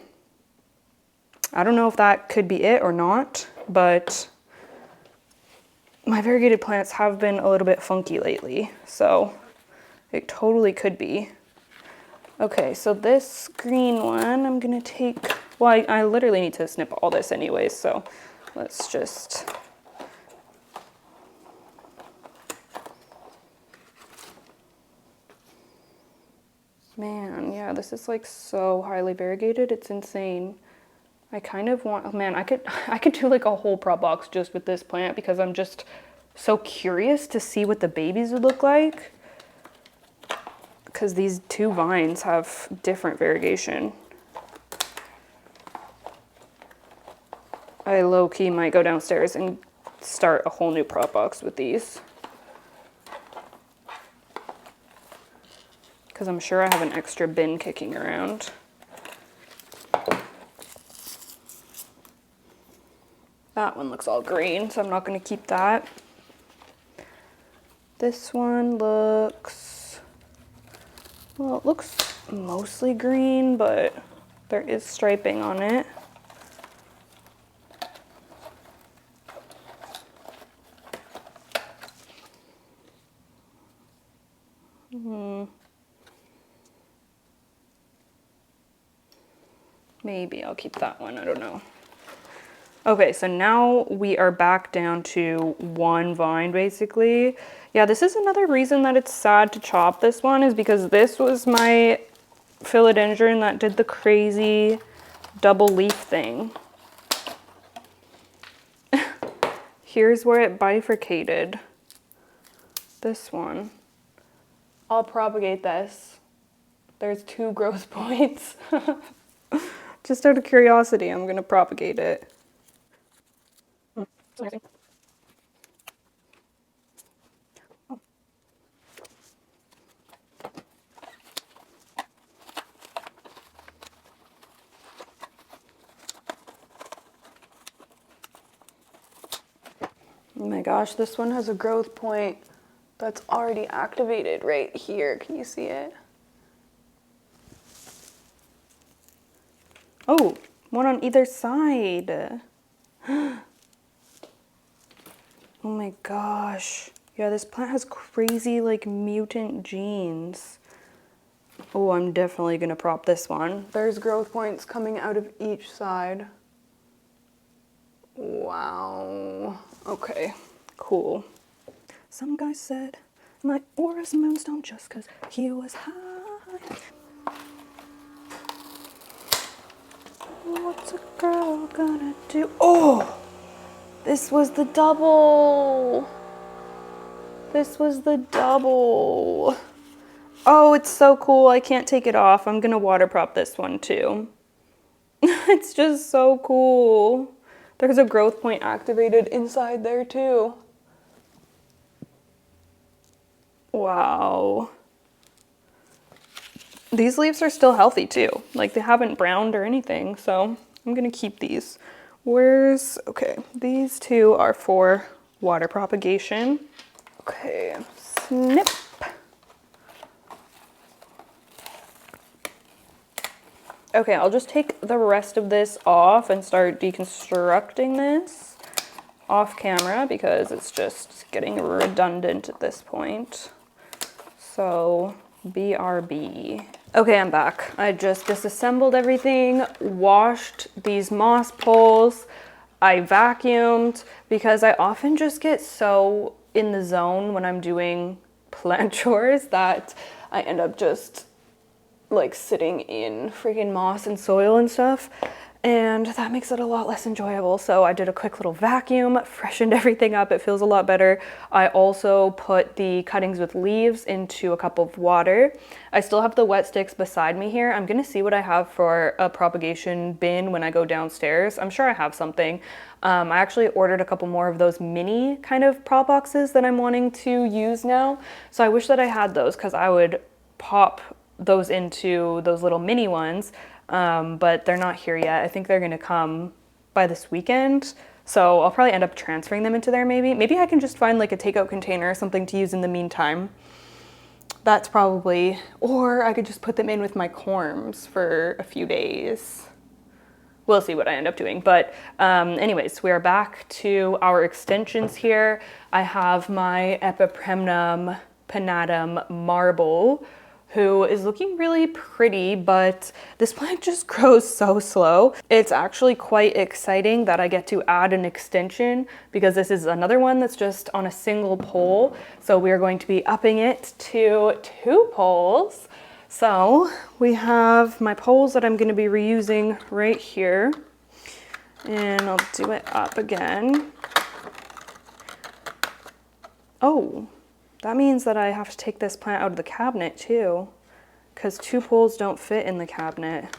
don't know if that could be it or not, but my variegated plants have been a little bit funky lately, so it totally could be. Okay, so this green one, I'm gonna take, well, I literally need to snip all this anyways, so let's just, man, yeah, this is like so highly variegated, it's insane. I kind of want, man, I could do like a whole prop box just with this plant because I'm just so curious to see what the babies would look like. Because these 2 vines have different variegation. I low-key might go downstairs and start a whole new prop box with these. Because I'm sure I have an extra bin kicking around. That one looks all green, so I'm not going to keep that. This one looks, well, it looks mostly green, but there is striping on it. Maybe I'll keep that one, I don't know. Okay, so now we are back down to 1 vine basically. Yeah, this is another reason that it's sad to chop this one is because this was my philodendron that did the crazy double leaf thing. Here's where it bifurcated. This one. I'll propagate this. There's 2 growth points. Just out of curiosity, I'm gonna propagate it. Oh my gosh, this one has a growth point that's already activated right here. Can you see it? Oh, one on either side. Oh my gosh. Yeah, this plant has crazy like mutant genes. Oh, I'm definitely gonna prop this one. There's growth points coming out of each side. Wow. Okay, cool. Some guy said my aura's moonstone just cause he was high. What's a girl gonna do? Oh! This was the double! This was the double! Oh, it's so cool. I can't take it off. I'm gonna water prop this one too. It's just so cool. There's a growth point activated inside there too. Wow. These leaves are still healthy too. Like they haven't browned or anything, so I'm gonna keep these. Okay, these two are for water propagation. Okay, snip. Okay, I'll just take the rest of this off and start deconstructing this off camera because it's just getting redundant at this point. So, BRB. Okay, I'm back. I just disassembled everything, washed these moss poles, I vacuumed because I often just get so in the zone when I'm doing plant chores that I end up just like sitting in freaking moss and soil and stuff, and that makes it a lot less enjoyable. So I did a quick little vacuum, freshened everything up. It feels a lot better. I also put the cuttings with leaves into a cup of water. I still have the wet sticks beside me here. I'm gonna see what I have for a propagation bin when I go downstairs. I'm sure I have something. I actually ordered a couple more of those mini kind of prop boxes that I'm wanting to use now. So I wish that I had those because I would pop those into those little mini ones, but they're not here yet. I think they're gonna come by this weekend, so I'll probably end up transferring them into there maybe. Maybe I can just find like a takeout container or something to use in the meantime. That's probably, or I could just put them in with my corms for a few days. We'll see what I end up doing. But anyways, we're back to our extensions here. I have my Epipremnum pinnatum marble, who is looking really pretty, but this plant just grows so slow. It's actually quite exciting that I get to add an extension because this is another one that's just on a single pole. So we are going to be upping it to 2 poles. So we have my poles that I'm going to be reusing right here, and I'll do it up again. Oh, that means that I have to take this plant out of the cabinet too, because 2 poles don't fit in the cabinet.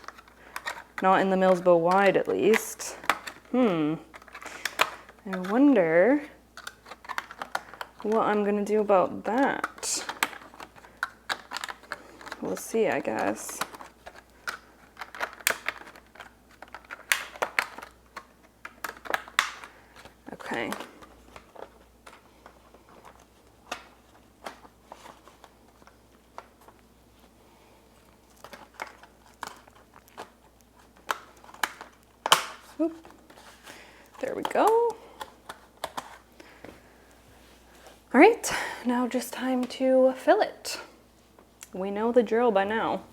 Not in the Millsbow wide, at least. I wonder what I'm gonna do about that. We'll see, I guess. Okay. Swoop. There we go. All right, now just time to fill it. We know the drill by now.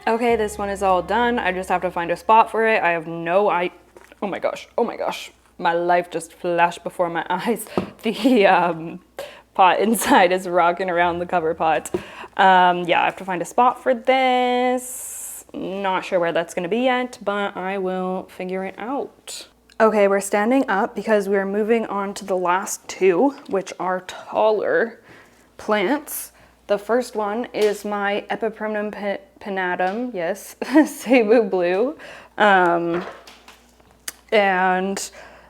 Okay, this one is all done. I just have to find a spot for it. I have oh my gosh, oh my gosh. My life just flashed before my eyes. The pot inside is rocking around the cover pot. Yeah, I have to find a spot for this. Not sure where that's gonna be yet, but I will figure it out. Okay, we're standing up because we're moving on to the last two, which are taller plants. The first one is my Epipremnum pinnatum, yes, Cebu blue. And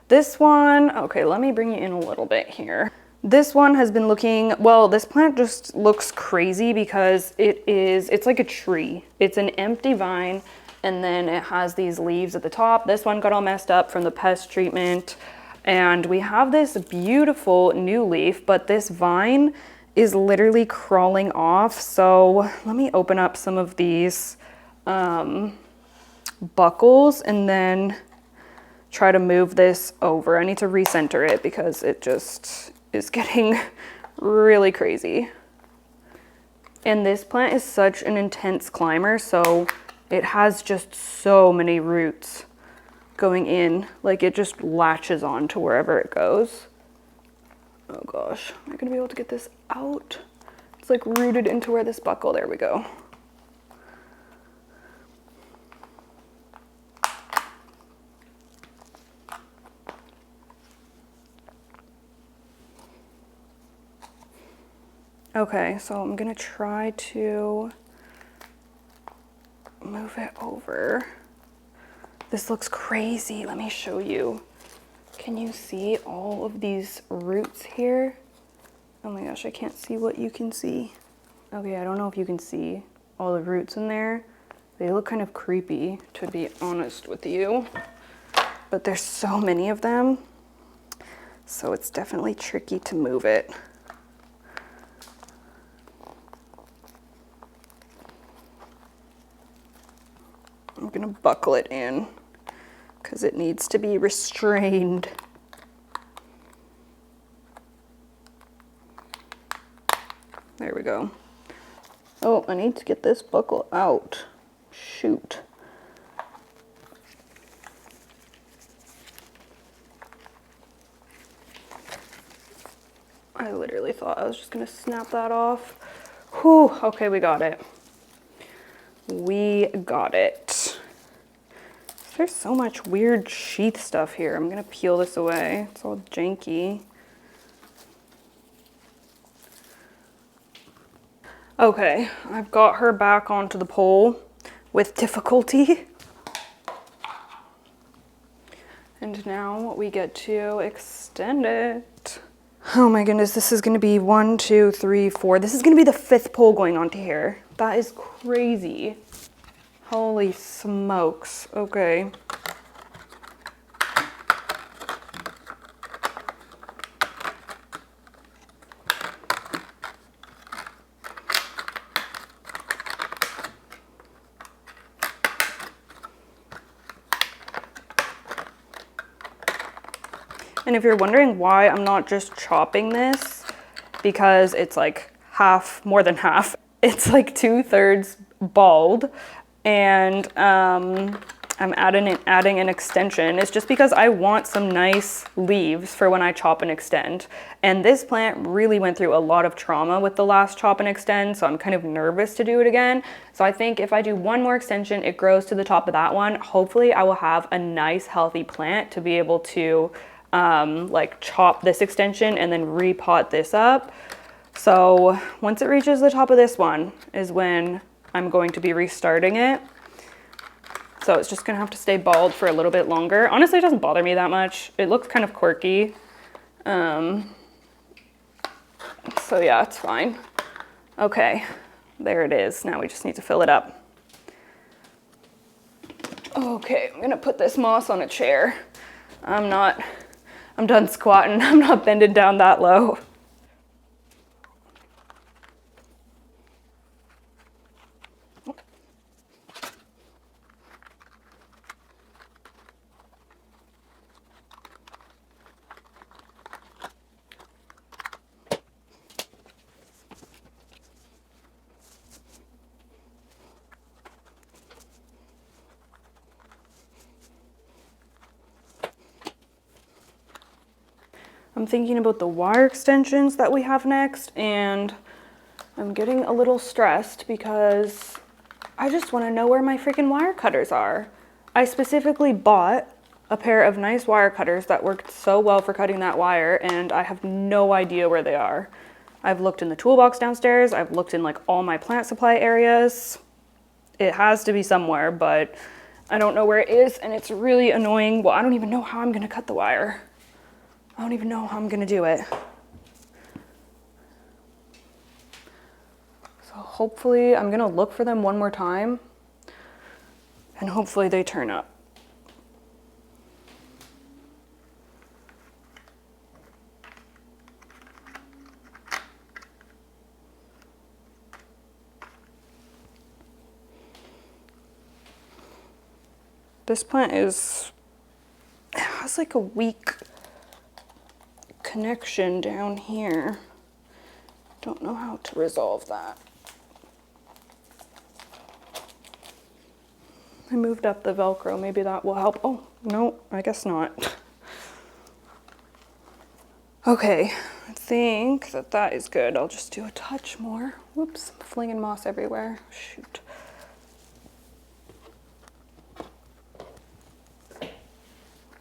this one, okay, let me bring you in a little bit here. This one has been looking, well, this plant just looks crazy because it's like a tree. It's an empty vine, and then it has these leaves at the top. This one got all messed up from the pest treatment. And we have this beautiful new leaf, but this vine is literally crawling off. So let me open up some of these buckles and then try to move this over. I need to recenter it because it just is getting really crazy. And this plant is such an intense climber, so it has just so many roots going in. Like, it just latches on to wherever it goes. Oh gosh, am I gonna be able to get this out? It's like rooted into where this buckle, there we go. Okay, so I'm gonna try to move it over. This looks crazy, let me show you. Can you see all of these roots here? Oh my gosh, I can't see what you can see. Okay, I don't know if you can see all the roots in there. They look kind of creepy, to be honest with you. But there's so many of them, so it's definitely tricky to move it. I'm gonna buckle it in because it needs to be restrained. There we go. Oh, I need to get this buckle out. Shoot. I literally thought I was just gonna snap that off. Whew, okay, we got it. We got it. There's so much weird sheath stuff here. I'm gonna peel this away. It's all janky. Okay, I've got her back onto the pole with difficulty. And now we get to extend it. Oh my goodness, this is gonna be 1, 2, 3, 4. This is gonna be the 5th pole going onto here. That is crazy. Holy smokes, okay. And if you're wondering why I'm not just chopping this, because it's like half, more than half, it's like 2/3 bald, and I'm adding an extension. It's just because I want some nice leaves for when I chop and extend. And this plant really went through a lot of trauma with the last chop and extend, so I'm kind of nervous to do it again. So I think if I do one more extension, it grows to the top of that one. Hopefully I will have a nice healthy plant to be able to like chop this extension and then repot this up. So once it reaches the top of this one is when I'm going to be restarting it. So it's just gonna have to stay bald for a little bit longer. Honestly, it doesn't bother me that much. It looks kind of quirky. So yeah, it's fine. Okay, there it is. Now we just need to fill it up. Okay, I'm gonna put this moss on a chair. I'm done squatting. I'm not bending down that low. I'm thinking about the wire extensions that we have next, and I'm getting a little stressed because I just want to know where my freaking wire cutters are. I specifically bought a pair of nice wire cutters that worked so well for cutting that wire, and I have no idea where they are. I've looked in the toolbox downstairs, I've looked in like all my plant supply areas. It has to be somewhere, but I don't know where it is, and it's really annoying. Well, I don't even know how I'm gonna cut the wire. I don't even know how I'm gonna do it. So hopefully I'm gonna look for them one more time, and hopefully they turn up. This plant has like a weak connection down here. Don't know how to resolve that. I moved up the Velcro, maybe that will help. Oh, no, I guess not. Okay, I think that is good. I'll just do a touch more. Whoops, flinging moss everywhere. Shoot.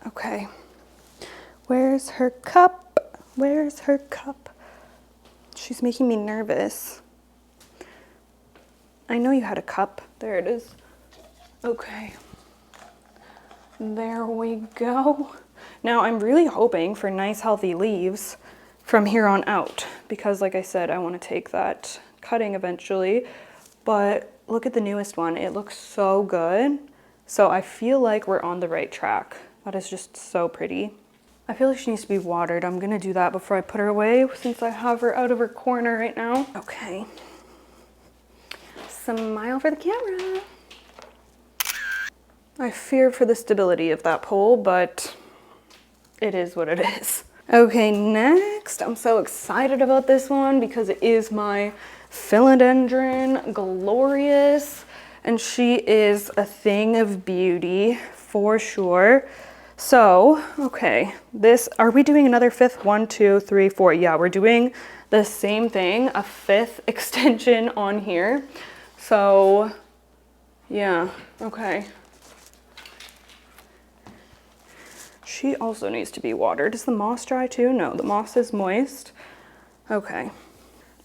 Okay, where's her cup? Where's her cup? She's making me nervous. I know you had a cup. There it is. Okay, there we go. Now I'm really hoping for nice healthy leaves from here on out, because like I said, I want to take that cutting eventually, but look at the newest one. It looks so good. So I feel like we're on the right track. That is just so pretty. I feel like she needs to be watered. I'm gonna do that before I put her away since I have her out of her corner right now. Okay. Smile for the camera. I fear for the stability of that pole, but it is what it is. Okay, next, I'm so excited about this one because it is my Philodendron Glorious, and she is a thing of beauty for sure. So, okay, are we doing another fifth? 1, 2, 3, 4. Yeah, we're doing the same thing, a fifth extension on here. So, yeah, okay. She also needs to be watered. Is the moss dry too? No, the moss is moist. Okay.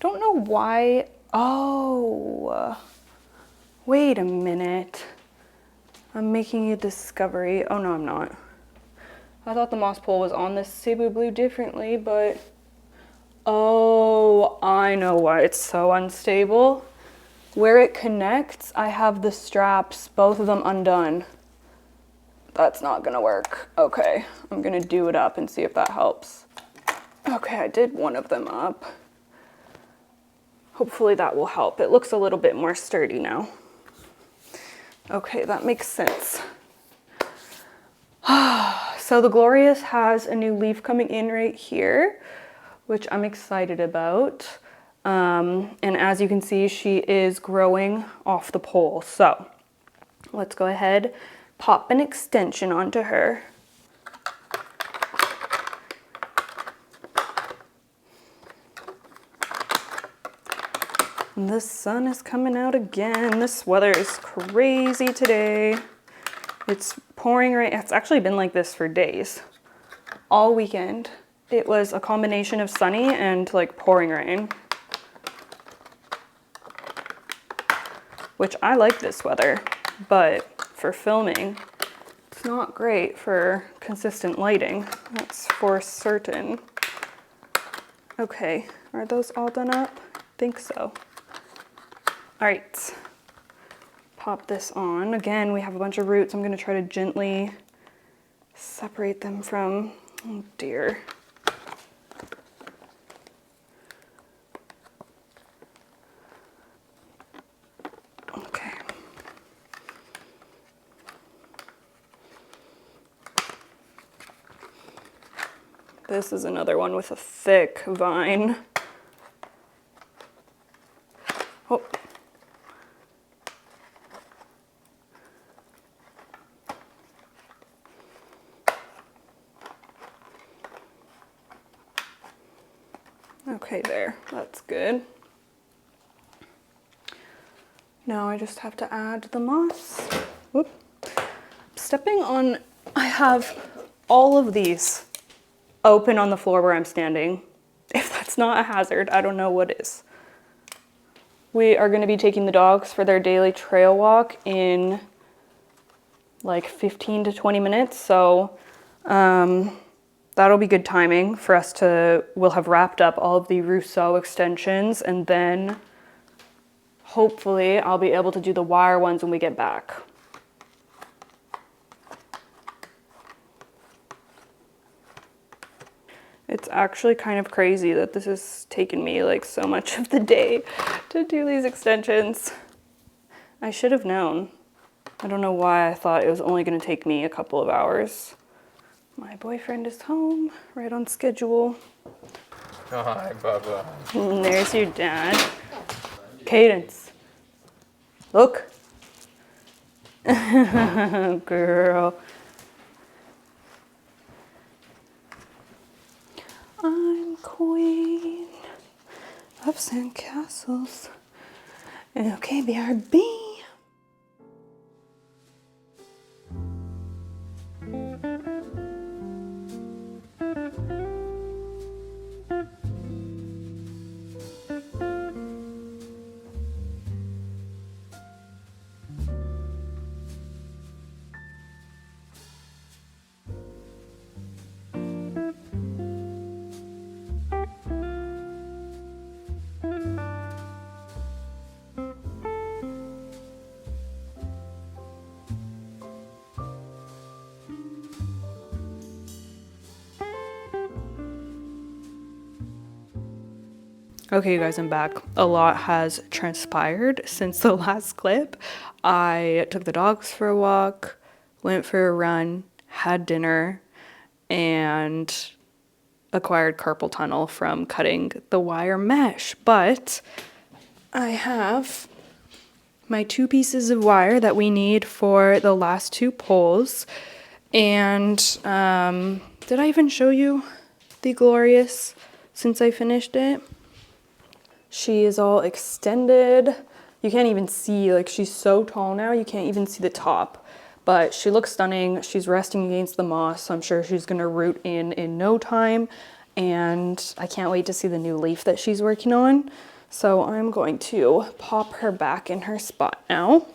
Don't know why. Oh, wait a minute. I'm making a discovery. Oh no, I'm not. I thought the moss pole was on this Cebu Blue differently, but oh, I know why it's so unstable. Where it connects, I have the straps, both of them undone. That's not gonna work. Okay, I'm gonna do it up and see if that helps. Okay, I did one of them up. Hopefully that will help. It looks a little bit more sturdy now. Okay, that makes sense. So the Glorious has a new leaf coming in right here, which I'm excited about. And as you can see, she is growing off the pole. So let's go ahead, pop an extension onto her. And the sun is coming out again. This weather is crazy today. It's pouring it's actually been like this for days. All weekend. It was a combination of sunny and like pouring rain. Which I like this weather, but for filming, it's not great for consistent lighting. That's for certain. Okay, are those all done up? I think so. All right, pop this on. Again, we have a bunch of roots. I'm gonna try to gently separate them from, oh dear. Okay. This is another one with a thick vine. Oh. Okay, there, that's good. Now I just have to add the moss. Whoop. Stepping on, I have all of these open on the floor where I'm standing. If that's not a hazard, I don't know what is. We are gonna be taking the dogs for their daily trail walk in like 15 to 20 minutes. So that'll be good timing for us we'll have wrapped up all of the Rousseau extensions, and then hopefully I'll be able to do the wire ones when we get back. It's actually kind of crazy that this has taken me like so much of the day to do these extensions. I should have known. I don't know why I thought it was only going to take me a couple of hours. My boyfriend is home, right on schedule. Hi, Bubba. And there's your dad. Cadence. Look. Girl. I'm queen of sandcastles. Okay, BRB. Okay, you guys, I'm back. A lot has transpired since the last clip. I took the dogs for a walk, went for a run, had dinner, and acquired carpal tunnel from cutting the wire mesh. But I have my 2 pieces of wire that we need for the last 2 poles. And did I even show you the Glorious since I finished it? She is all extended. You can't even see, like, she's so tall now, you can't even see the top. But she looks stunning. She's resting against the moss, so I'm sure she's gonna root in no time. And I can't wait to see the new leaf that she's working on. So I'm going to pop her back in her spot now.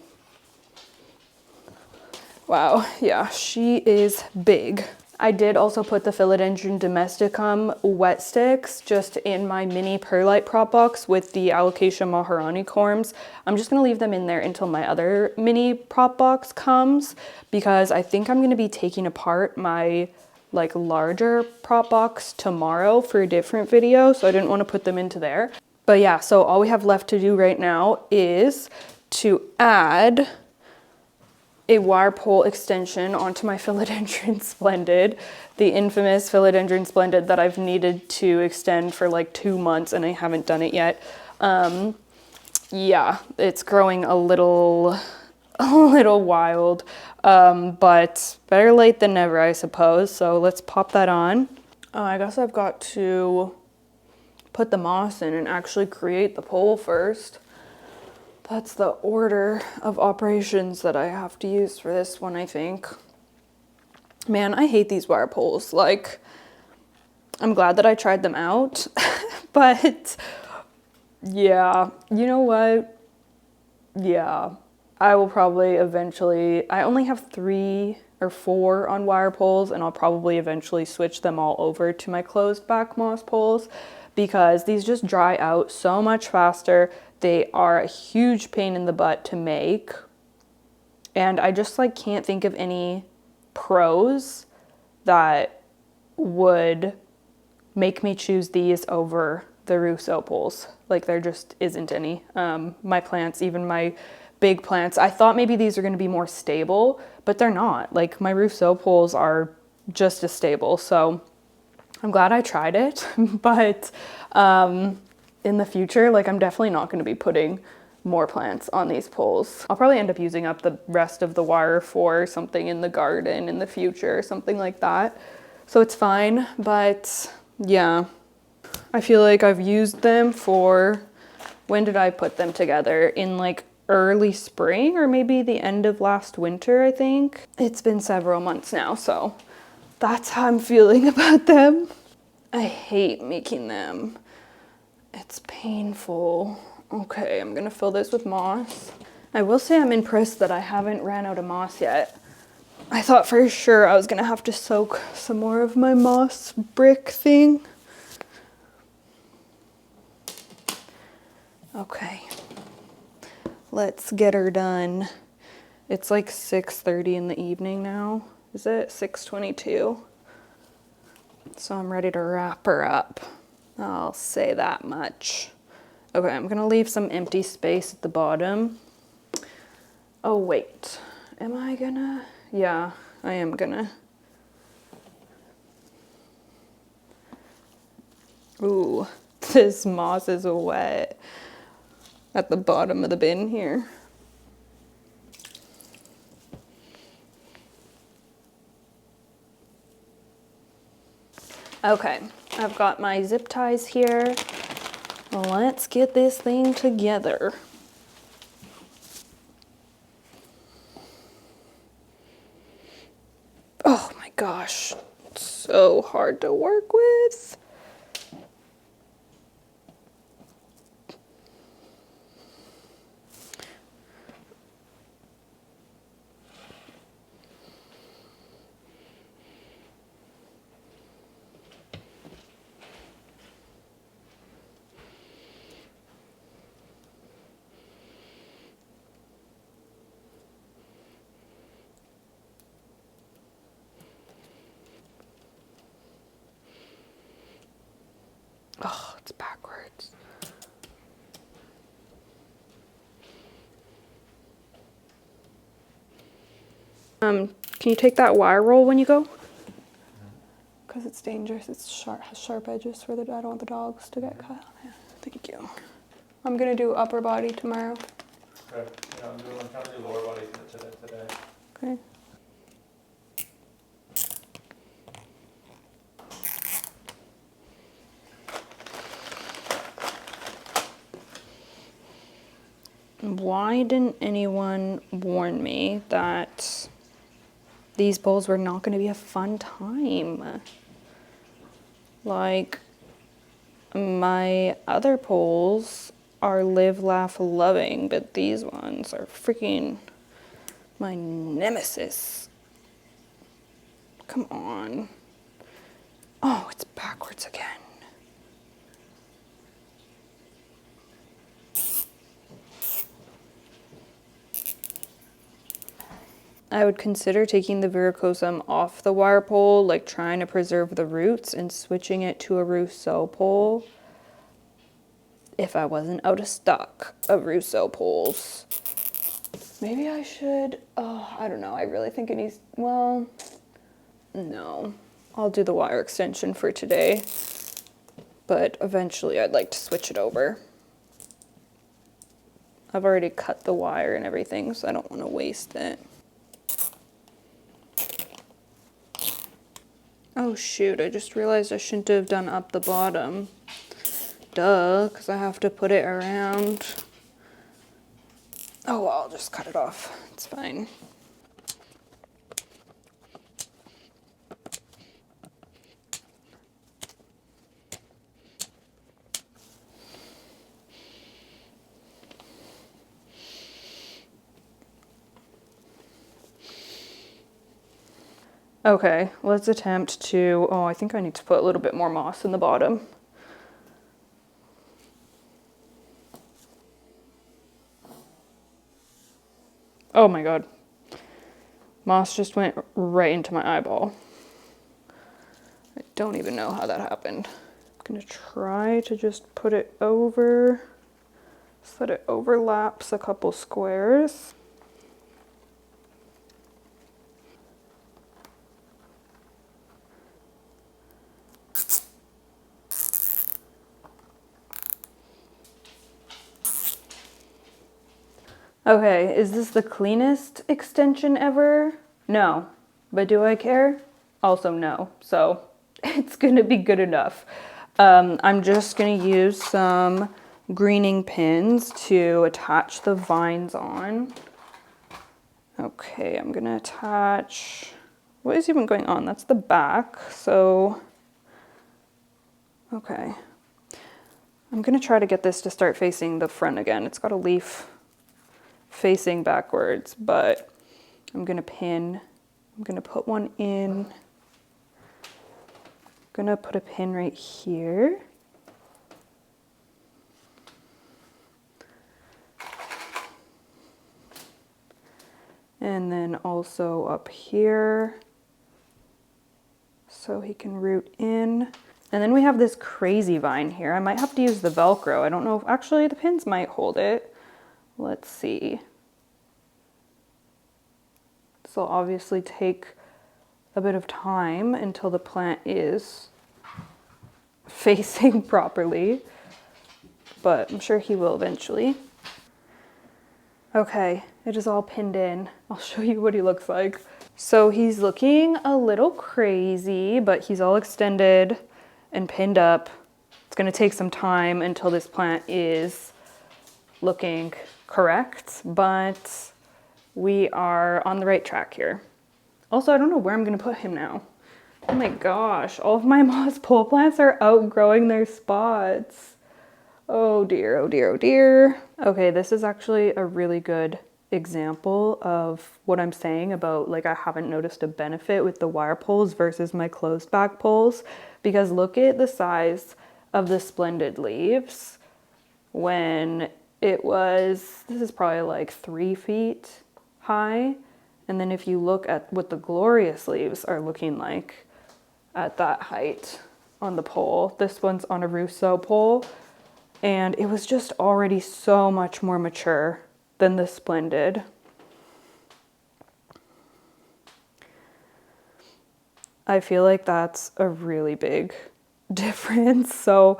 Wow, yeah, she is big. I did also put the Philodendron domesticum wet sticks just in my mini perlite prop box with the Alocasia maharani corms. I'm just gonna leave them in there until my other mini prop box comes, because I think I'm gonna be taking apart my like larger prop box tomorrow for a different video, so I didn't want to put them into there. But yeah, so all we have left to do right now is to add a wire pole extension onto my Philodendron Splendid, the infamous Philodendron Splendid that I've needed to extend for like 2 months and I haven't done it yet. Yeah, it's growing a little wild, but better late than never, I suppose. So let's pop that on. I guess I've got to put the moss in and actually create the pole first. That's the order of operations that I have to use for this one, I think. Man, I hate these wire poles. Like, I'm glad that I tried them out, but yeah, you know what? Yeah, I will probably eventually, I only have 3 or 4 on wire poles, and I'll probably eventually switch them all over to my closed back moss poles, because these just dry out so much faster. They are a huge pain in the butt to make. And I just like can't think of any pros that would make me choose these over the Rousseau poles. Like there just isn't any. My plants, even my big plants, I thought maybe these are gonna be more stable, but they're not. Like my Rousseau poles are just as stable. So I'm glad I tried it, but in the future, like I'm definitely not going to be putting more plants on these poles. I'll probably end up using up the rest of the wire for something in the garden in the future, something like that. So it's fine, but yeah. I feel like I've used them for, when did I put them together? In like early spring or maybe the end of last winter, I think. It's been several months now, so that's how I'm feeling about them. I hate making them. It's painful. Okay, I'm gonna fill this with moss. I will say I'm impressed that I haven't ran out of moss yet. I thought for sure I was gonna have to soak some more of my moss brick thing. Okay, let's get her done. It's like 6:30 in the evening now. Is it 6:22? So I'm ready to wrap her up. I'll say that much. Okay, I'm gonna leave some empty space at the bottom. Oh wait, am I gonna? Yeah, I am gonna. Ooh, this moss is wet at the bottom of the bin here. Okay, I've got my zip ties here. Let's get this thing together. Oh my gosh, it's so hard to work with. Oh, it's backwards. Can you take that wire roll when you go? Because it's dangerous. It's sharp, has sharp edges for the. I don't want the dogs to get cut. Yeah, thank you. I'm gonna do upper body tomorrow. Okay. Yeah, I'm trying to do lower body today. Okay. Why didn't anyone warn me that these bowls were not going to be a fun time? Like, my other polls are live, laugh, loving, but these ones are freaking my nemesis. Come on. Oh, it's backwards again. I would consider taking the verrucosum off the wire pole, like trying to preserve the roots and switching it to a Rousseau pole if I wasn't out of stock of Rousseau poles. Maybe I should, oh, I don't know. I really think it needs, well, no. I'll do the wire extension for today, but eventually I'd like to switch it over. I've already cut the wire and everything, so I don't want to waste it. Oh shoot, I just realized I shouldn't have done up the bottom. Duh, because I have to put it around. Oh well, I'll just cut it off. It's fine. Okay, let's attempt to, oh, I think I need to put a little bit more moss in the bottom. Oh my god. Moss just went right into my eyeball. I don't even know how that happened. I'm gonna try to just put it over so that it overlaps a couple squares. Okay, is this the cleanest extension ever? No. But do I care? Also no. So it's gonna be good enough. I'm just gonna use some greening pins to attach the vines on. Okay, I'm gonna attach, what is even going on? That's the back, so, okay. I'm gonna try to get this to start facing the front again. It's got a leaf facing backwards, but I'm gonna put one in. I'm gonna put a pin right here. And then also up here, so he can root in. And then we have this crazy vine here. I might have to use the Velcro. I don't know if, actually the pins might hold it. Let's see. This will obviously take a bit of time until the plant is facing properly, but I'm sure he will eventually. Okay, it is all pinned in. I'll show you what he looks like. So he's looking a little crazy, but he's all extended and pinned up. It's gonna take some time until this plant is looking correct, but we are on the right track here. Also, I don't know where I'm gonna put him now. Oh my gosh, all of my moss pole plants are outgrowing their spots. Oh dear, oh dear, oh dear. Okay, this is actually a really good example of what I'm saying about, like, I haven't noticed a benefit with the wire poles versus my closed back poles, because look at the size of the splendid leaves when it was, this is probably like 3 feet high. And then if you look at what the glorious leaves are looking like at that height on the pole, this one's on a Rousseau pole, and it was just already so much more mature than the splendid. I feel like that's a really big difference. So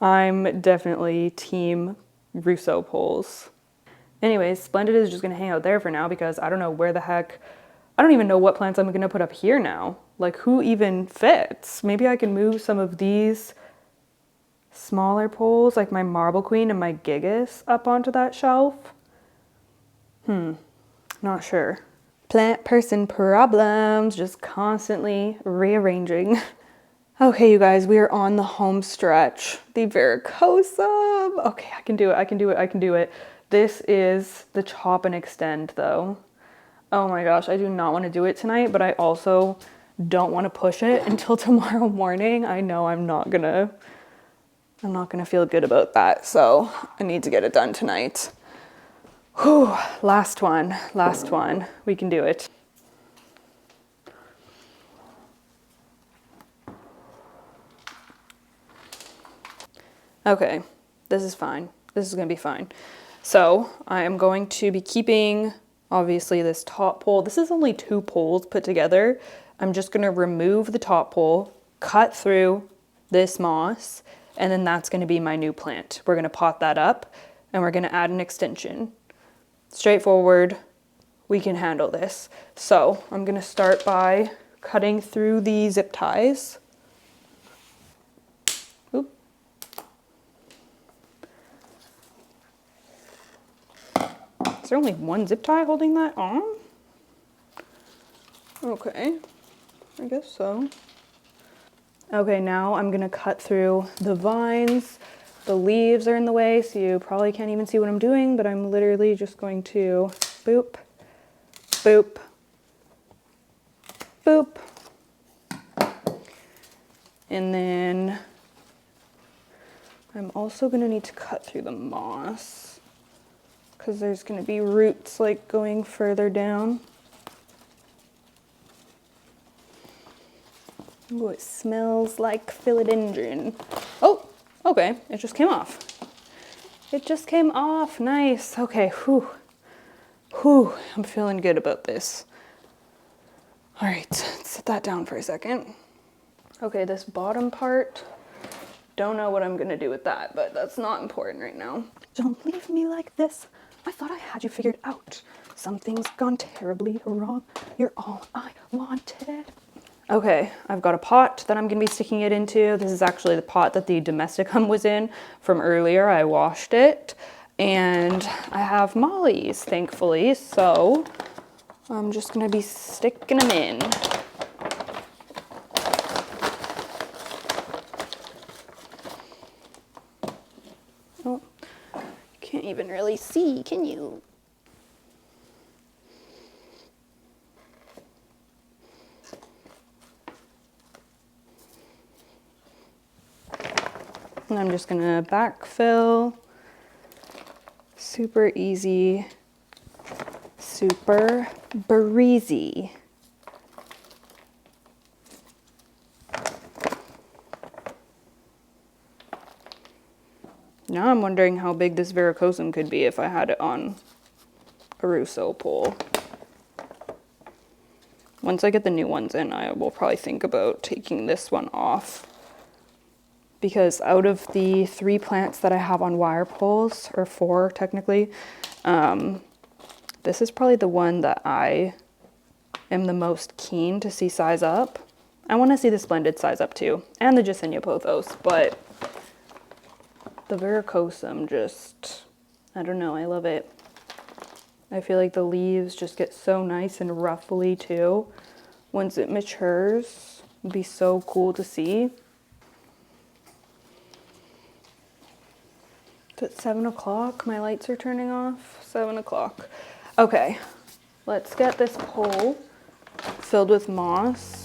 I'm definitely team Rousseau poles. Anyways, splendid is just gonna hang out there for now because I don't know where the heck, I don't even know what plants I'm gonna put up here now. Like, who even fits? Maybe I can move some of these smaller poles, like my marble queen and my gigas, up onto that shelf. Not sure. Plant person problems, just constantly rearranging. Okay, you guys, we are on the home stretch. The varicosum. Okay, I can do it, I can do it, I can do it. This is the chop and extend though. Oh my gosh, I do not want to do it tonight, but I also don't want to push it until tomorrow morning. I know I'm not gonna feel good about that, so I need to get it done tonight. Whew, last one, we can do it. Okay, this is fine. This is gonna be fine. So I am going to be keeping, obviously, this top pole. This is only 2 poles put together. I'm just gonna remove the top pole, cut through this moss, and then that's gonna be my new plant. We're gonna pot that up and we're gonna add an extension. Straightforward, we can handle this. So I'm gonna start by cutting through the zip ties. Oop. Is there only one zip tie holding that on? Okay, I guess so. Okay, now I'm gonna cut through the vines. The leaves are in the way, so you probably can't even see what I'm doing, but I'm literally just going to boop, boop, boop. And then I'm also gonna need to cut through the moss because there's gonna be roots like going further down. Oh, it smells like philodendron. Oh, okay, it just came off. It just came off, nice. Okay, whew. Whew, I'm feeling good about this. All right, let's set that down for a second. Okay, this bottom part, don't know what I'm gonna do with that, but that's not important right now. Don't leave me like this. I thought I had you figured out. Something's gone terribly wrong. You're all I wanted. Okay, I've got a pot that I'm gonna be sticking it into. This is actually the pot that the domesticum was in from earlier. I washed it, and I have mollies, thankfully, so I'm just gonna be sticking them in. Oh, can't even really see, can you? And I'm just gonna backfill. Super easy, super breezy. Now I'm wondering how big this varicosum could be if I had it on a Rousseau pole. Once I get the new ones in, I will probably think about taking this one off. Because out of the 3 plants that I have on wire poles, or 4 technically, this is probably the one that I am the most keen to see size up. I want to see the splendid size up too, and the Jacinia pothos, but the varicosum just, I don't know, I love it. I feel like the leaves just get so nice and ruffly too. Once it matures, it'd be so cool to see. It's 7 o'clock, my lights are turning off, 7 o'clock. Okay, let's get this pole filled with moss.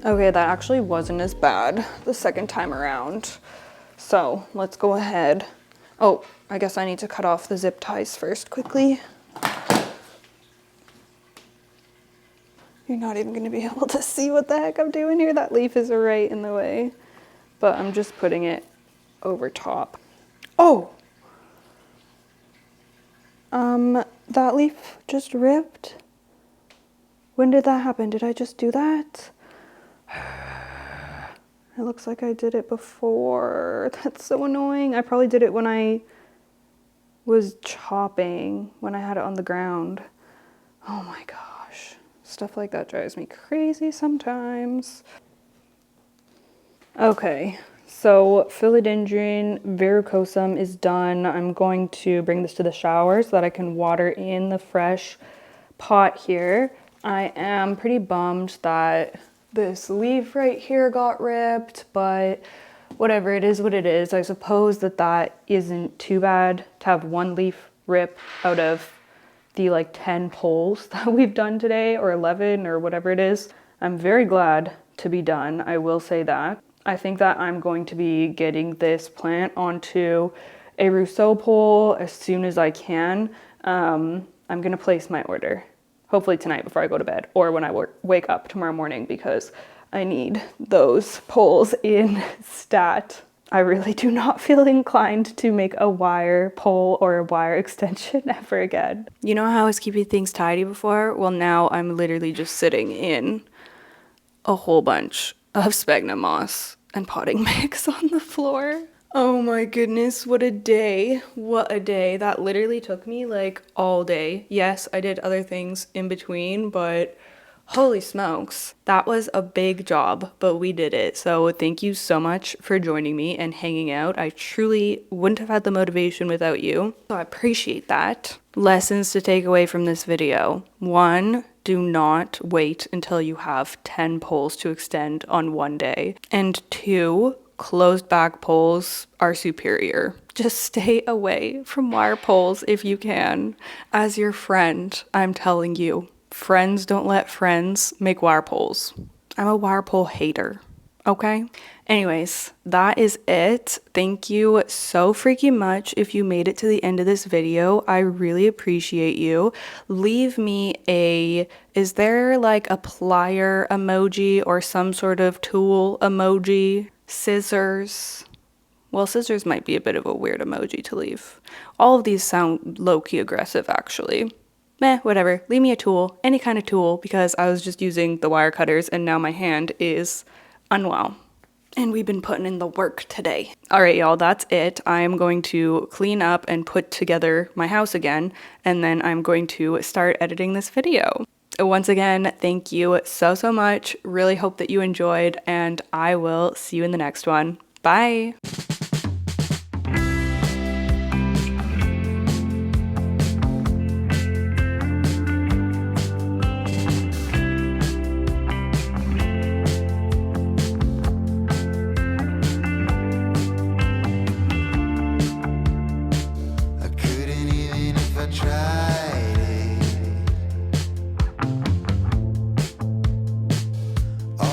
Okay, that actually wasn't as bad the second time around. So let's go ahead. Oh, I guess I need to cut off the zip ties first quickly. You're not even gonna be able to see what the heck I'm doing here. That leaf is right in the way, but I'm just putting it over top. Oh, that leaf just ripped. When did that happen? Did I just do that? It looks like I did it before. That's so annoying. I probably did it when I was chopping, when I had it on the ground. Oh my gosh. Stuff like that drives me crazy sometimes. Okay, so Philodendron varicosum is done. I'm going to bring this to the shower so that I can water in the fresh pot here. I am pretty bummed that this leaf right here got ripped, but whatever, it is what it is. I suppose that isn't too bad to have one leaf rip out of the like 10 poles that we've done today, or 11 or whatever it is. I'm very glad to be done, I will say that. I think that I'm going to be getting this plant onto a Rousseau pole as soon as I can. I'm gonna place my order. Hopefully tonight before I go to bed, or when I wake up tomorrow morning, because I need those poles in stat. I really do not feel inclined to make a wire pole or a wire extension ever again. You know how I was keeping things tidy before? Well, now I'm literally just sitting in a whole bunch of sphagnum moss and potting mix on the floor. Oh my goodness, what a day. What a day. That literally took me like all day. Yes, I did other things in between, but holy smokes. That was a big job, but we did it. So thank you so much for joining me and hanging out. I truly wouldn't have had the motivation without you, so I appreciate that. Lessons to take away from this video. 1, do not wait until you have 10 poles to extend on one day. And 2, closed back poles are superior. Just stay away from wire poles if you can. As your friend, I'm telling you, friends don't let friends make wire poles. I'm a wire pole hater. Okay? Anyways, that is it. Thank you so freaking much if you made it to the end of this video. I really appreciate you. Leave me is there like a plier emoji or some sort of tool emoji? Scissors. Well, scissors might be a bit of a weird emoji to leave. All of these sound low-key aggressive, actually. Meh, whatever. Leave me a tool, any kind of tool, because I was just using the wire cutters and now my hand is unwell. And we've been putting in the work today. All right, y'all, that's it. I'm going to clean up and put together my house again, and then I'm going to start editing this video. Once again, thank you so, so much. Really hope that you enjoyed, and I will see you in the next one. Bye.